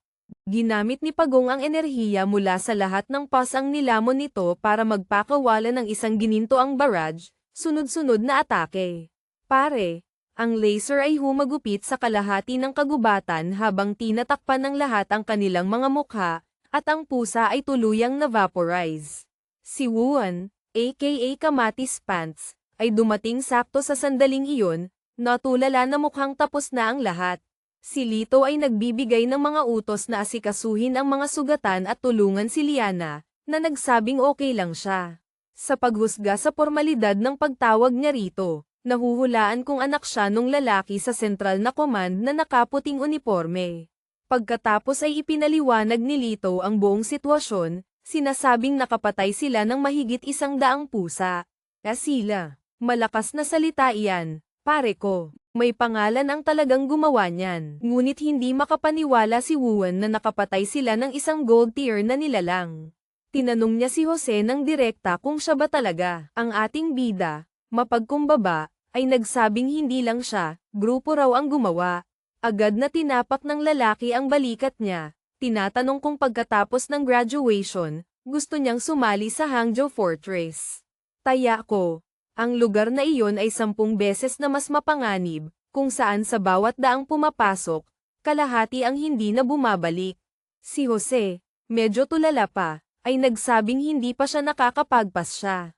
Ginamit ni Pagong ang enerhiya mula sa lahat ng pasang nilamon nito para magpakawala ng isang gininto ang barrage, sunod-sunod na atake. Pare, ang laser ay humagupit sa kalahati ng kagubatan habang tinatakpan ng lahat ang kanilang mga mukha, at ang pusa ay tuluyang na-vaporize. Si Wuan, aka Kamatis Pants, ay dumating sakto sa sandaling iyon, natulala na mukhang tapos na ang lahat. Si Lito ay nagbibigay ng mga utos na asikasuhin ang mga sugatan at tulungan si Liana, na nagsabing okay lang siya. Sa paghusga sa pormalidad ng pagtawag niya rito, nahuhulaan kung anak siya nung lalaki sa sentral na command na nakaputing uniforme. Pagkatapos ay ipinaliwanag ni Lito ang buong sitwasyon, sinasabing nakapatay sila ng mahigit 100 pusa. Sila, malakas na salita iyan, pare ko. May pangalan ang talagang gumawa niyan. Ngunit hindi makapaniwala si Wuan na nakapatay sila ng isang gold tier na nilalang. Tinanong niya si Jose ng direkta kung siya ba talaga. Ang ating bida, mapagkumbaba, ay nagsabing hindi lang siya, grupo raw ang gumawa. Agad na tinapak ng lalaki ang balikat niya. Tinatanong kung pagkatapos ng graduation, gusto niyang sumali sa Hangzhou Fortress. Taya ko. Ang lugar na iyon ay 10 beses na mas mapanganib, kung saan sa bawat daang pumapasok, kalahati ang hindi na bumabalik. Si Jose, medyo tulala pa, ay nagsabing hindi pa siya nakakapagpas siya.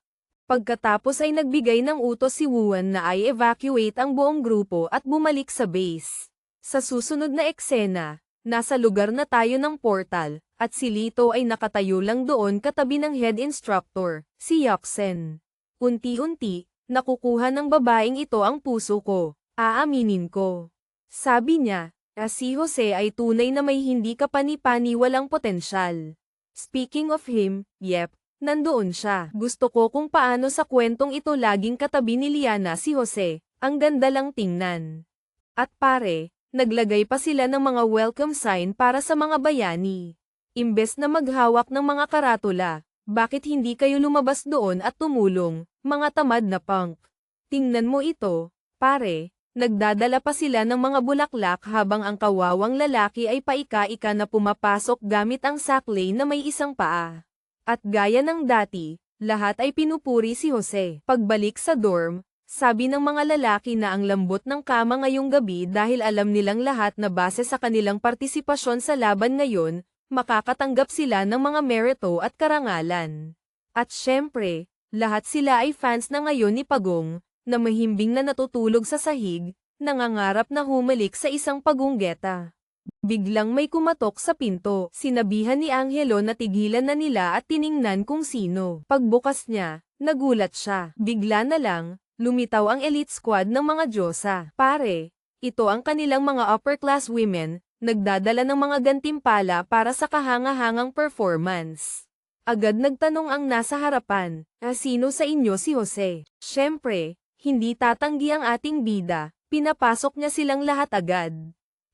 Pagkatapos ay nagbigay ng utos si Wuan na i-evacuate ang buong grupo at bumalik sa base. Sa susunod na eksena, nasa lugar na tayo ng portal, at si Lito ay nakatayo lang doon katabi ng head instructor, si Yoxen. Unti-unti, nakukuha ng babaeng ito ang puso ko, aaminin ko. Sabi niya, si Jose ay tunay na may hindi kapani-paniwalang potensyal. Speaking of him, yep, nandoon siya. Gusto ko kung paano sa kwentong ito laging katabi ni Liana si Jose, ang ganda lang tingnan. At pare, naglagay pa sila ng mga welcome sign para sa mga bayani. Imbes na maghawak ng mga karatula, bakit hindi kayo lumabas doon at tumulong, mga tamad na punk? Tingnan mo ito, pare, nagdadala pa sila ng mga bulaklak habang ang kawawang lalaki ay paika-ika na pumapasok gamit ang saklay na may isang paa. At gaya ng dati, lahat ay pinupuri si Jose. Pagbalik sa dorm, sabi ng mga lalaki na ang lambot ng kama ngayong gabi dahil alam nilang lahat na base sa kanilang partisipasyon sa laban ngayon, makakatanggap sila ng mga merito at karangalan. At syempre, lahat sila ay fans na ngayon ni Pagong, na mahimbing na natutulog sa sahig, nangangarap na humalik sa isang pagunggeta. Biglang may kumatok sa pinto. Sinabihan ni Angelo na tigilan na nila at tiningnan kung sino. Pagbukas niya, nagulat siya. Bigla na lang, lumitaw ang elite squad ng mga Diyosa. Pare, ito ang kanilang mga upper-class women, nagdadala ng mga gantimpala para sa kahanga-hangang performance. Agad nagtanong ang nasa harapan, sino sa inyo si Jose? Syempre, hindi tatanggi ang ating bida, pinapasok niya silang lahat agad.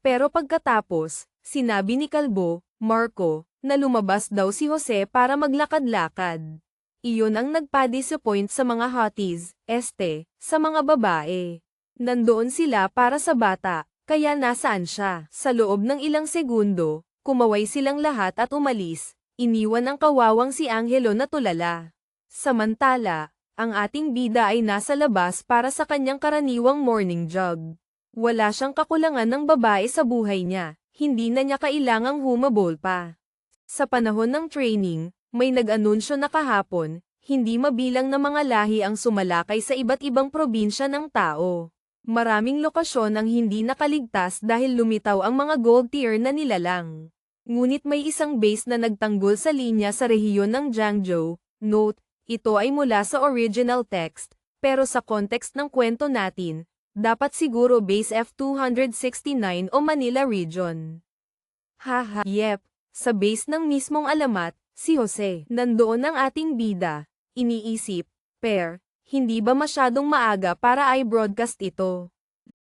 Pero pagkatapos, sinabi ni Kalbo, Marco, na lumabas daw si Jose para maglakad-lakad. Iyon ang nagpa-disappoint sa mga hotties, sa mga babae. Nandoon sila para sa bata. Kaya nasaan siya? Sa loob ng ilang segundo, kumaway silang lahat at umalis, iniwan ang kawawang si Angelo na tulala. Samantala, ang ating bida ay nasa labas para sa kanyang karaniwang morning jog. Wala siyang kakulangan ng babae sa buhay niya, hindi na niya kailangang humabol pa. Sa panahon ng training, may nag-anunsyo na kahapon, hindi mabilang na mga lahi ang sumalakay sa iba't ibang probinsya ng tao. Maraming lokasyon ang hindi nakaligtas dahil lumitaw ang mga gold tier na nilalang. Ngunit may isang base na nagtanggol sa linya sa rehiyon ng Jiangzhou. Note, ito ay mula sa original text, pero sa context ng kwento natin, dapat siguro base F-269 o Manila region. Haha, yep, sa base ng mismong alamat, si Jose. Nandoon ang ating bida, iniisip, hindi ba masyadong maaga para i-broadcast ito?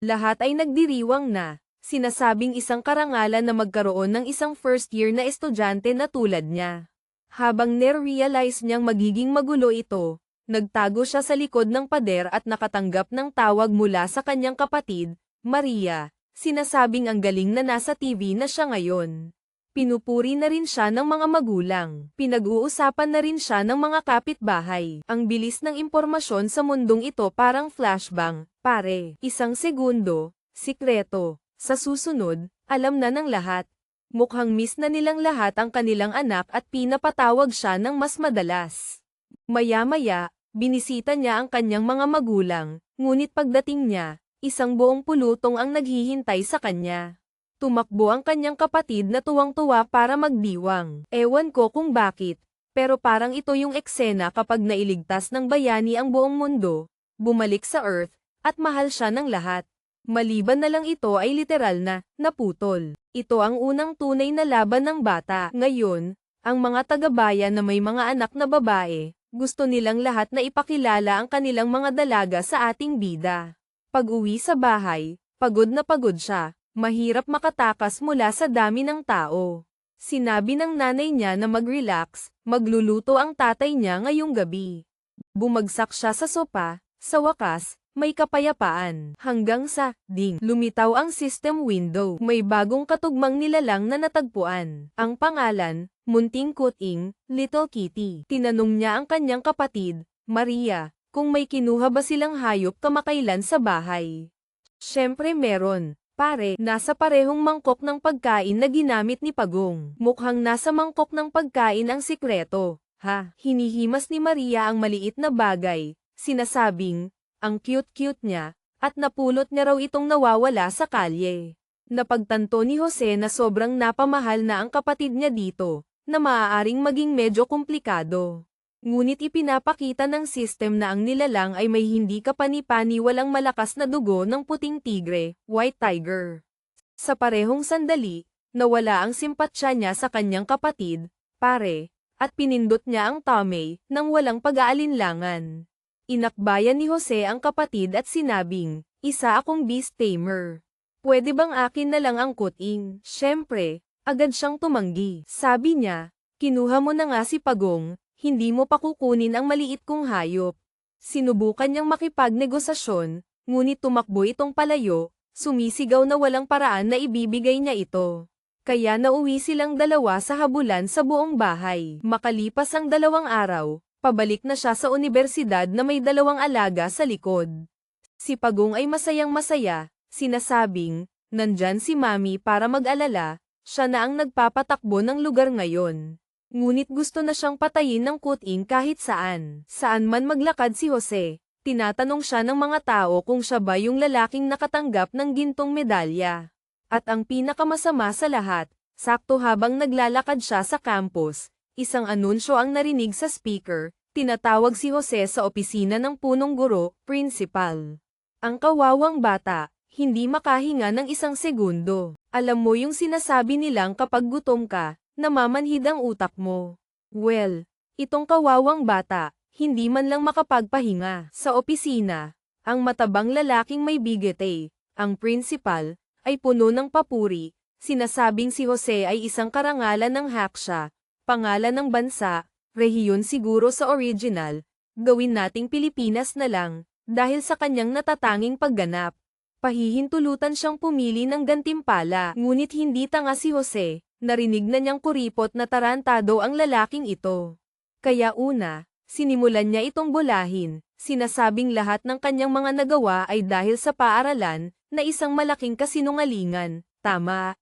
Lahat ay nagdiriwang na, sinasabing isang karangalan na magkaroon ng isang first year na estudyante na tulad niya. Habang nerealize niyang magiging magulo ito, nagtago siya sa likod ng pader at nakatanggap ng tawag mula sa kanyang kapatid, Maria, sinasabing ang galing na nasa TV na siya ngayon. Pinupuri na rin siya ng mga magulang. Pinag-uusapan na rin siya ng mga kapitbahay. Ang bilis ng impormasyon sa mundong ito parang flashbang, pare. Isang segundo, sikreto. Sa susunod, alam na ng lahat. Mukhang miss na nilang lahat ang kanilang anak at pinapatawag siya ng mas madalas. Maya-maya, binisita niya ang kanyang mga magulang, ngunit pagdating niya, isang buong pulutong ang naghihintay sa kanya. Tumakbo ang kanyang kapatid na tuwang-tuwa para magdiwang. Ewan ko kung bakit, Pero parang ito yung eksena kapag nailigtas ng bayani ang buong mundo, bumalik sa Earth, at mahal siya ng lahat. Maliban na lang ito ay literal na naputol. Ito ang unang tunay na laban ng bata. Ngayon, ang mga taga-bayan na may mga anak na babae, gusto nilang lahat na ipakilala ang kanilang mga dalaga sa ating bida. Pag-uwi sa bahay, pagod na pagod siya, mahirap makatakas mula sa dami ng tao. Sinabi ng nanay niya na mag-relax, magluluto ang tatay niya ngayong gabi. Bumagsak siya sa sopa, sa wakas, may kapayapaan. Hanggang sa, ding, lumitaw ang system window. May bagong katugmang nilalang na natagpuan. Ang pangalan, Munting Kuting, Little Kitty. Tinanong niya ang kanyang kapatid, Maria, kung may kinuha ba silang hayop kamakailan sa bahay. Siyempre meron. Pare, nasa parehong mangkok ng pagkain na ginamit ni Pagong. Mukhang nasa mangkok ng pagkain ang sikreto. Ha? Hinihimas ni Maria ang maliit na bagay, sinasabing, ang cute-cute niya, at napulot niya raw itong nawawala sa kalye. Napagtanto ni Jose na sobrang napamahal na ang kapatid niya dito, na maaaring maging medyo komplikado. Ngunit ipinapakita ng system na ang nilalang ay may hindi kapani-paniwalang malakas na dugo ng puting tigre, white tiger. Sa parehong sandali, nawala ang simpatsya niya sa kanyang kapatid, pare, at pinindot niya ang tummy nang walang pag-aalinlangan. Inakbayan ni Jose ang kapatid at sinabing, isa akong beast tamer. Pwede bang akin na lang ang kuting? Siyempre, agad siyang tumanggi. Sabi niya, kinuha mo na nga si Pagong, hindi mo pa kukunin ang maliit kong hayop. Sinubukan niyang makipagnegosasyon, ngunit tumakbo itong palayo, sumisigaw na walang paraan na ibibigay niya ito. Kaya nauwi silang dalawa sa habulan sa buong bahay. Makalipas ang 2 araw, pabalik na siya sa unibersidad na may 2 alaga sa likod. Si Pagong ay masayang masaya, sinasabing, nandyan si Mami para mag-alala, siya na ang nagpapatakbo ng lugar ngayon. Ngunit gusto na siyang patayin ng kuting kahit saan. Saan man maglakad si Jose, tinatanong siya ng mga tao kung siya ba yung lalaking nakatanggap ng gintong medalya. At ang pinakamasama sa lahat, sakto habang naglalakad siya sa campus, isang anunsyo ang narinig sa speaker, tinatawag si Jose sa opisina ng punong guro, principal. Ang kawawang bata, hindi makahinga ng 1 segundo. Alam mo yung sinasabi nilang kapag gutom ka, namamanhid ang utak mo. Well, itong kawawang bata, hindi man lang makapagpahinga. Sa opisina, ang matabang lalaking may bigete, ang principal, ay puno ng papuri, sinasabing si Jose ay isang karangalan ng haksha, pangalan ng bansa, rehiyon siguro sa original, gawin nating Pilipinas na lang, dahil sa kanyang natatanging pagganap. Pahihintulutan siyang pumili ng gantimpala, ngunit hindi tanga si Jose. Narinig na niyang kuripot na tarantado ang lalaking ito. Kaya una, sinimulan niya itong bulahin, sinasabing lahat ng kanyang mga nagawa ay dahil sa paaralan, na isang malaking kasinungalingan, tama.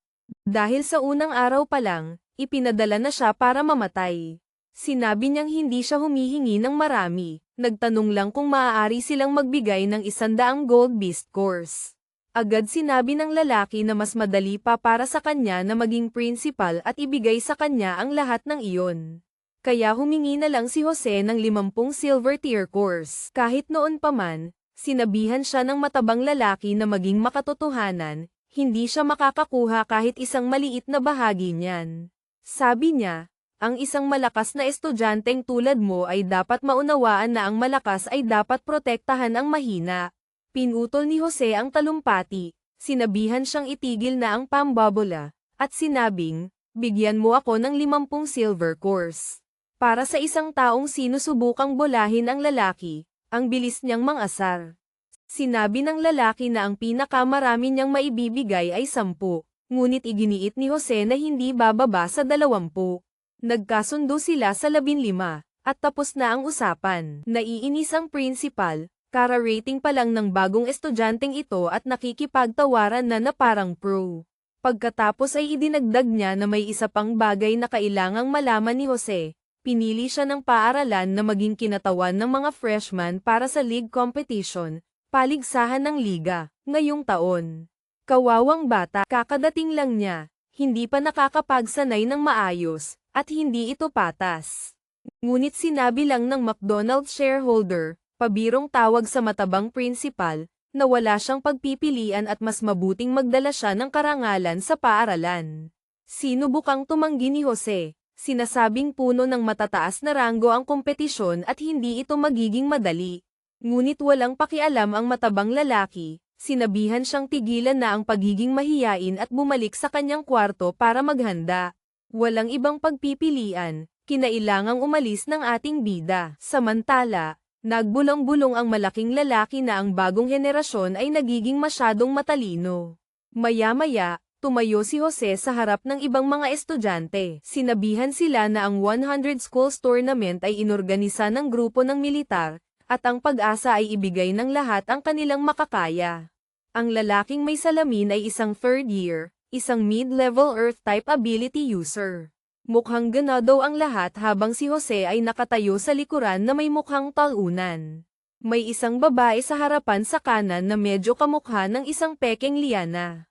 Dahil sa unang araw pa lang, ipinadala na siya para mamatay. Sinabi niyang hindi siya humihingi ng marami, nagtanong lang kung maaari silang magbigay ng 100 gold beast course. Agad sinabi ng lalaki na mas madali pa para sa kanya na maging principal at ibigay sa kanya ang lahat ng iyon. Kaya humingi na lang si Jose ng 50 silver tier course. Kahit noon pa man, sinabihan siya ng matabang lalaki na maging makatotohanan, hindi siya makakakuha kahit isang maliit na bahagi niyan. Sabi niya, ang isang malakas na estudyanteng tulad mo ay dapat maunawaan na ang malakas ay dapat protektahan ang mahina. Pinutol ni Jose ang talumpati, sinabihan siyang itigil na ang pambabola, at sinabing, bigyan mo ako ng 50 silver course. Para sa isang taong sinusubukang bolahin ang lalaki, ang bilis niyang mangasar. Sinabi ng lalaki na ang pinakamarami niyang maibibigay ay 10, ngunit iginiit ni Jose na hindi bababa sa 20. Nagkasundo sila sa 15, at tapos na ang usapan. Naiinis ang principal, kara-rating pa lang ng bagong estudyanteng ito at nakikipagtawaran na parang pro. Pagkatapos ay idinagdag niya na may isa pang bagay na kailangang malaman ni Jose. Pinili siya ng paaralan na maging kinatawan ng mga freshman para sa league competition, paligsahan ng liga, ngayong taon. Kawawang bata, kakadating lang niya, hindi pa nakakapagsanay ng maayos, at hindi ito patas. Ngunit sinabi lang ng McDonald's shareholder, pabirong tawag sa matabang principal, na wala siyang pagpipilian at mas mabuting magdala siya ng karangalan sa paaralan. Sinubukang tumanggi ni Jose, sinasabing puno ng matataas na ranggo ang kompetisyon at hindi ito magiging madali. Ngunit walang pakialam ang matabang lalaki, sinabihan siyang tigilan na ang pagiging mahiyain at bumalik sa kanyang kwarto para maghanda. Walang ibang pagpipilian, kinailangang umalis ng ating bida. Samantala, nagbulong-bulong ang malaking lalaki na ang bagong henerasyon ay nagiging masyadong matalino. Maya-maya, tumayo si Jose sa harap ng ibang mga estudyante. Sinabihan sila na ang 100 Schools Tournament ay inorganisa ng grupo ng militar, at ang pag-asa ay ibigay ng lahat ang kanilang makakaya. Ang lalaking may salamin ay isang third year, isang mid-level Earth-type ability user. Mukhang ganado ang lahat habang si Jose ay nakatayo sa likuran na may mukhang talunan. May isang babae sa harapan sa kanan na medyo kamukha ng isang pekeng liana.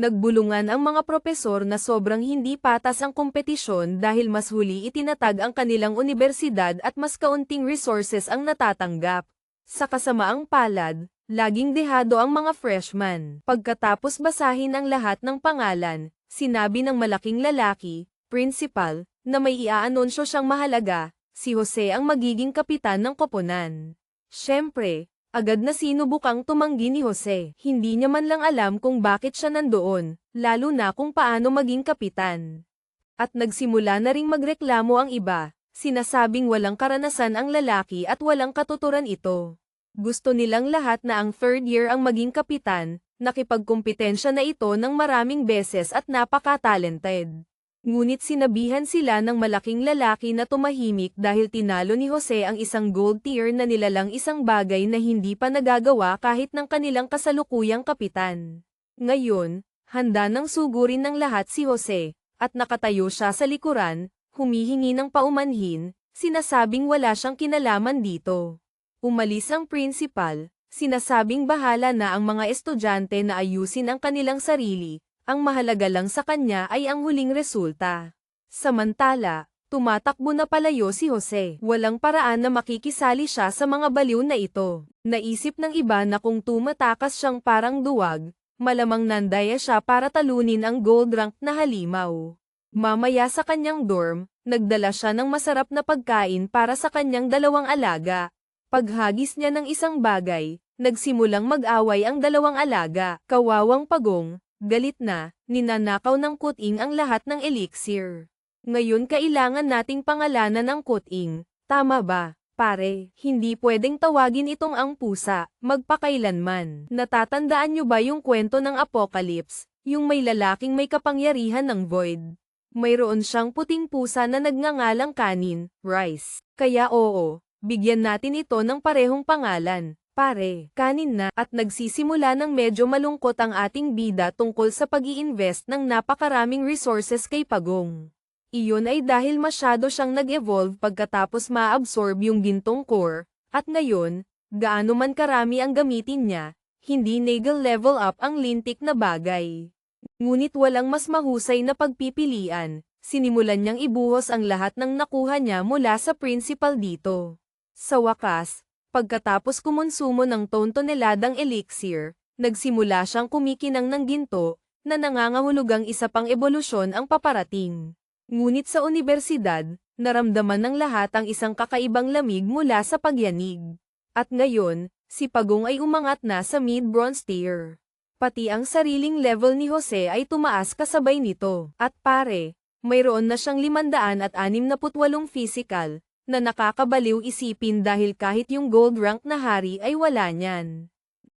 Nagbulungan ang mga propesor na sobrang hindi patas ang kompetisyon dahil mas huli itinatag ang kanilang universidad at mas kaunting resources ang natatanggap. Sa kasamaang palad, laging dehado ang mga freshman. Pagkatapos basahin ang lahat ng pangalan, sinabi ng malaking lalaki, principal, na may iaanunsyo siyang mahalaga, si Jose ang magiging kapitan ng koponan. Siyempre, agad na sinubukang tumanggi ni Jose. Hindi niya man lang alam kung bakit siya nandoon, lalo na kung paano maging kapitan. At nagsimula na ring magreklamo ang iba, sinasabing walang karanasan ang lalaki at walang katuturan ito. Gusto nilang lahat na ang third year ang maging kapitan, nakipagkumpetensya na ito ng maraming beses at napaka-talented. Ngunit sinabihan sila ng malaking lalaki na tumahimik dahil tinalo ni Jose ang isang gold tier na nilalang isang bagay na hindi pa nagagawa kahit ng kanilang kasalukuyang kapitan. Ngayon, handa nang sugurin ng lahat si Jose, at nakatayo siya sa likuran, humihingi ng paumanhin, sinasabing wala siyang kinalaman dito. Umalis ang principal, sinasabing bahala na ang mga estudyante na ayusin ang kanilang sarili. Ang mahalaga lang sa kanya ay ang huling resulta. Samantala, tumatakbo na palayo si Jose. Walang paraan na makikisali siya sa mga baliw na ito. Naisip ng iba na kung tumatakas siyang parang duwag, malamang nandaya siya para talunin ang gold rank na halimaw. Mamaya sa kanyang dorm, nagdala siya ng masarap na pagkain para sa kanyang dalawang alaga. Paghagis niya ng isang bagay, nagsimulang mag-away ang dalawang alaga. Kawawang pagong. Galit na, ninanakaw ng kuting ang lahat ng elixir. Ngayon kailangan nating pangalanan ng kuting, tama ba, pare? Hindi pwedeng tawagin itong ang pusa, magpakailanman. Natatandaan niyo ba yung kwento ng Apocalypse, yung may lalaking may kapangyarihan ng void? Mayroon siyang puting pusa na nagngangalang kanin, Rice. Kaya oo, bigyan natin ito ng parehong pangalan. Pare, kanin na, at nagsisimula ng medyo malungkot ang ating bida tungkol sa pag-i-invest ng napakaraming resources kay Pagong. Iyon ay dahil masyado siyang nag-evolve pagkatapos ma-absorb yung gintong core, at ngayon, gaano man karami ang gamitin niya, hindi nagal level up ang lintik na bagay. Ngunit walang mas mahusay na pagpipilian, sinimulan niyang ibuhos ang lahat ng nakuha niya mula sa principal dito. Sa wakas, pagkatapos kumonsumo ng tontoneladang elixir, nagsimula siyang kumikinang ng ginto, na nangangahulugang isa pang ebolusyon ang paparating. Ngunit sa unibersidad, naramdaman ng lahat ang isang kakaibang lamig mula sa pagyanig. At ngayon, si Pagong ay umangat na sa mid-bronze tier. Pati ang sariling level ni Jose ay tumaas kasabay nito. At pare, mayroon na siyang 568 physical, na nakakabaliw isipin dahil kahit yung gold rank na hari ay wala niyan.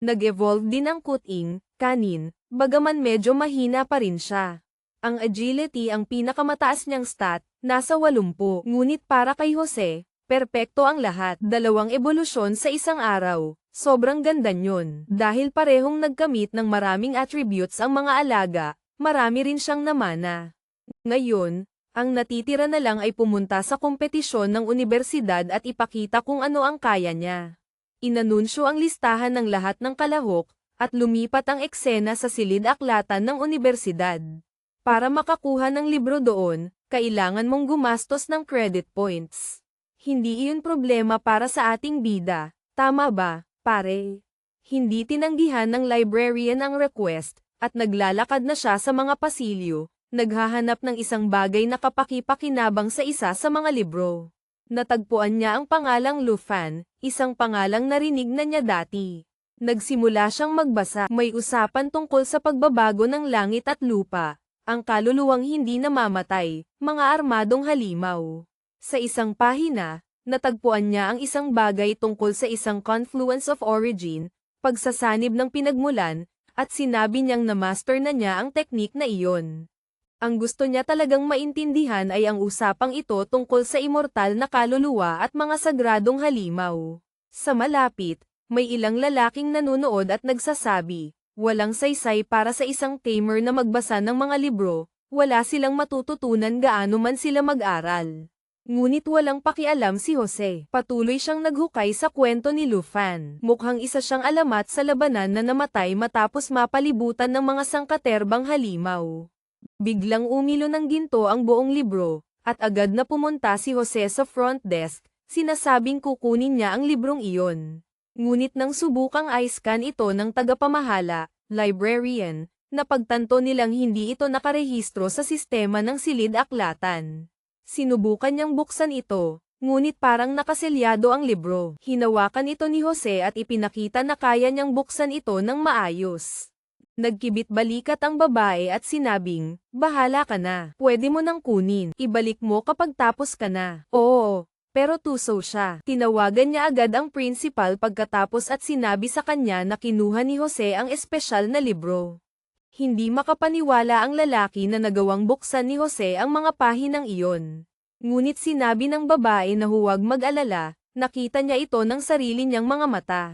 Nag-evolve din ang kuting, kanin, bagaman medyo mahina pa rin siya. Ang agility ang pinakamataas niyang stat, nasa 80. Ngunit para kay Jose, perpekto ang lahat. 2 ebolusyon sa isang araw, sobrang ganda nyon. Dahil parehong nagkamit ng maraming attributes ang mga alaga, marami rin siyang namana. Ngayon, ang natitira na lang ay pumunta sa kompetisyon ng unibersidad at ipakita kung ano ang kaya niya. Inanunsyo ang listahan ng lahat ng kalahok, at lumipat ang eksena sa silid-aklatan ng unibersidad. Para makakuha ng libro doon, kailangan mong gumastos ng credit points. Hindi iyon problema para sa ating bida, tama ba, pare? Hindi tinanggihan ng librarian ang request, at naglalakad na siya sa mga pasilyo, naghahanap ng isang bagay na kapaki-pakinabang sa isa sa mga libro. Natagpuan niya ang pangalang Lufan, isang pangalang narinig na niya dati. Nagsimula siyang magbasa. May usapan tungkol sa pagbabago ng langit at lupa, ang kaluluwang hindi namamatay, mga armadong halimaw. Sa isang pahina, natagpuan niya ang isang bagay tungkol sa isang confluence of origin, pagsasanib ng pinagmulan, at sinabi niyang na-master na niya ang teknik na iyon. Ang gusto niya talagang maintindihan ay ang usapang ito tungkol sa immortal na kaluluwa at mga sagradong halimaw. Sa malapit, may ilang lalaking nanonood at nagsasabi, walang saysay para sa isang tamer na magbasa ng mga libro, wala silang matututunan gaano man sila mag-aral. Ngunit walang pakialam si Jose. Patuloy siyang naghukay sa kwento ni Lufan. Mukhang isa siyang alamat sa labanan na namatay matapos mapalibutan ng mga sangkaterbang halimaw. Biglang umilo ng ginto ang buong libro, at agad na pumunta si Jose sa front desk, sinasabing kukunin niya ang librong iyon. Ngunit nang subukang i-scan ito ng tagapamahala, librarian, napagtanto nilang hindi ito nakarehistro sa sistema ng silid-aklatan. Sinubukan niyang buksan ito, ngunit parang nakaselyado ang libro. Hinawakan ito ni Jose at ipinakita na kaya niyang buksan ito ng maayos. Nagkibit-balikat ang babae at sinabing, bahala ka na, pwede mo nang kunin, ibalik mo kapag tapos ka na. Oo, pero tuso siya. Tinawagan niya agad ang principal pagkatapos at sinabi sa kanya na kinuha ni Jose ang espesyal na libro. Hindi makapaniwala ang lalaki na nagawang buksan ni Jose ang mga pahinang iyon. Ngunit sinabi ng babae na huwag mag-alala, nakita niya ito ng sarili niyang mga mata.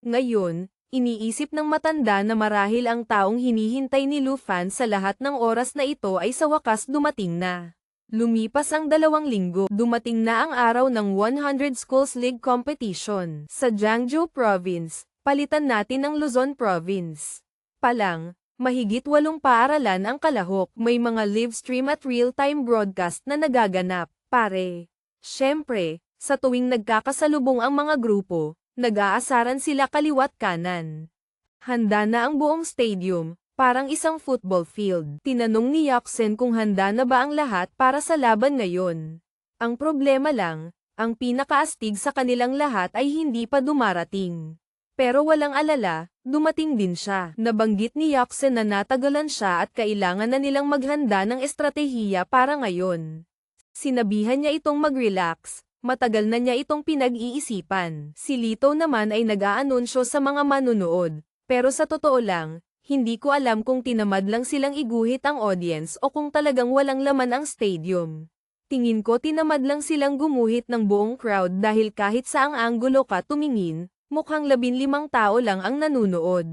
Ngayon, iniisip ng matanda na marahil ang taong hinihintay ni Lufan sa lahat ng oras na ito ay sa wakas dumating na. Lumipas ang 2 linggo, dumating na ang araw ng 100 Schools League Competition. Sa Jiangsu Province, palitan natin ang Luzon Province. Palang, mahigit 8 paaralan ang kalahok. May mga live stream at real-time broadcast na nagaganap, pare. Siyempre, sa tuwing nagkakasalubong ang mga grupo, nag-aasaran sila kaliwat kanan. Handa na ang buong stadium, parang isang football field. Tinanong ni Yaksen kung handa na ba ang lahat para sa laban ngayon. Ang problema lang, ang pinakaastig sa kanilang lahat ay hindi pa dumarating. Pero walang alala, dumating din siya. Nabanggit ni Yaksen na natagalan siya at kailangan na nilang maghanda ng estratehiya para ngayon. Sinabihan niya itong mag-relax, matagal na niya itong pinag-iisipan. Si Lito naman ay nag-aanunsyo sa mga manunood, pero sa totoo lang, hindi ko alam kung tinamad lang silang iguhit ang audience o kung talagang walang laman ang stadium. Tingin ko tinamad lang silang gumuhit ng buong crowd dahil kahit saang anggulo ka tumingin, mukhang 15 tao lang ang nanunood.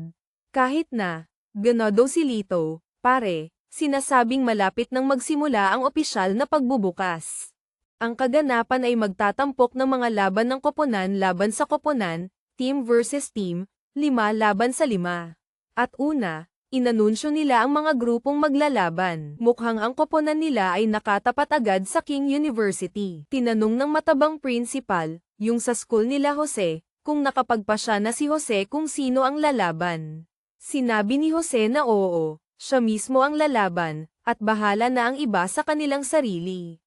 Kahit na, ganado si Lito, pare, sinasabing malapit nang magsimula ang opisyal na pagbubukas. Ang kaganapan ay magtatampok ng mga laban ng koponan laban sa koponan, team versus team, 5 laban sa 5. At una, inanunsyo nila ang mga grupong maglalaban. Mukhang ang koponan nila ay nakatapat agad sa King University. Tinanong ng matabang principal, yung sa school nila Jose, kung nakapagpasya na si Jose kung sino ang lalaban. Sinabi ni Jose na oo, siya mismo ang lalaban, at bahala na ang iba sa kanilang sarili.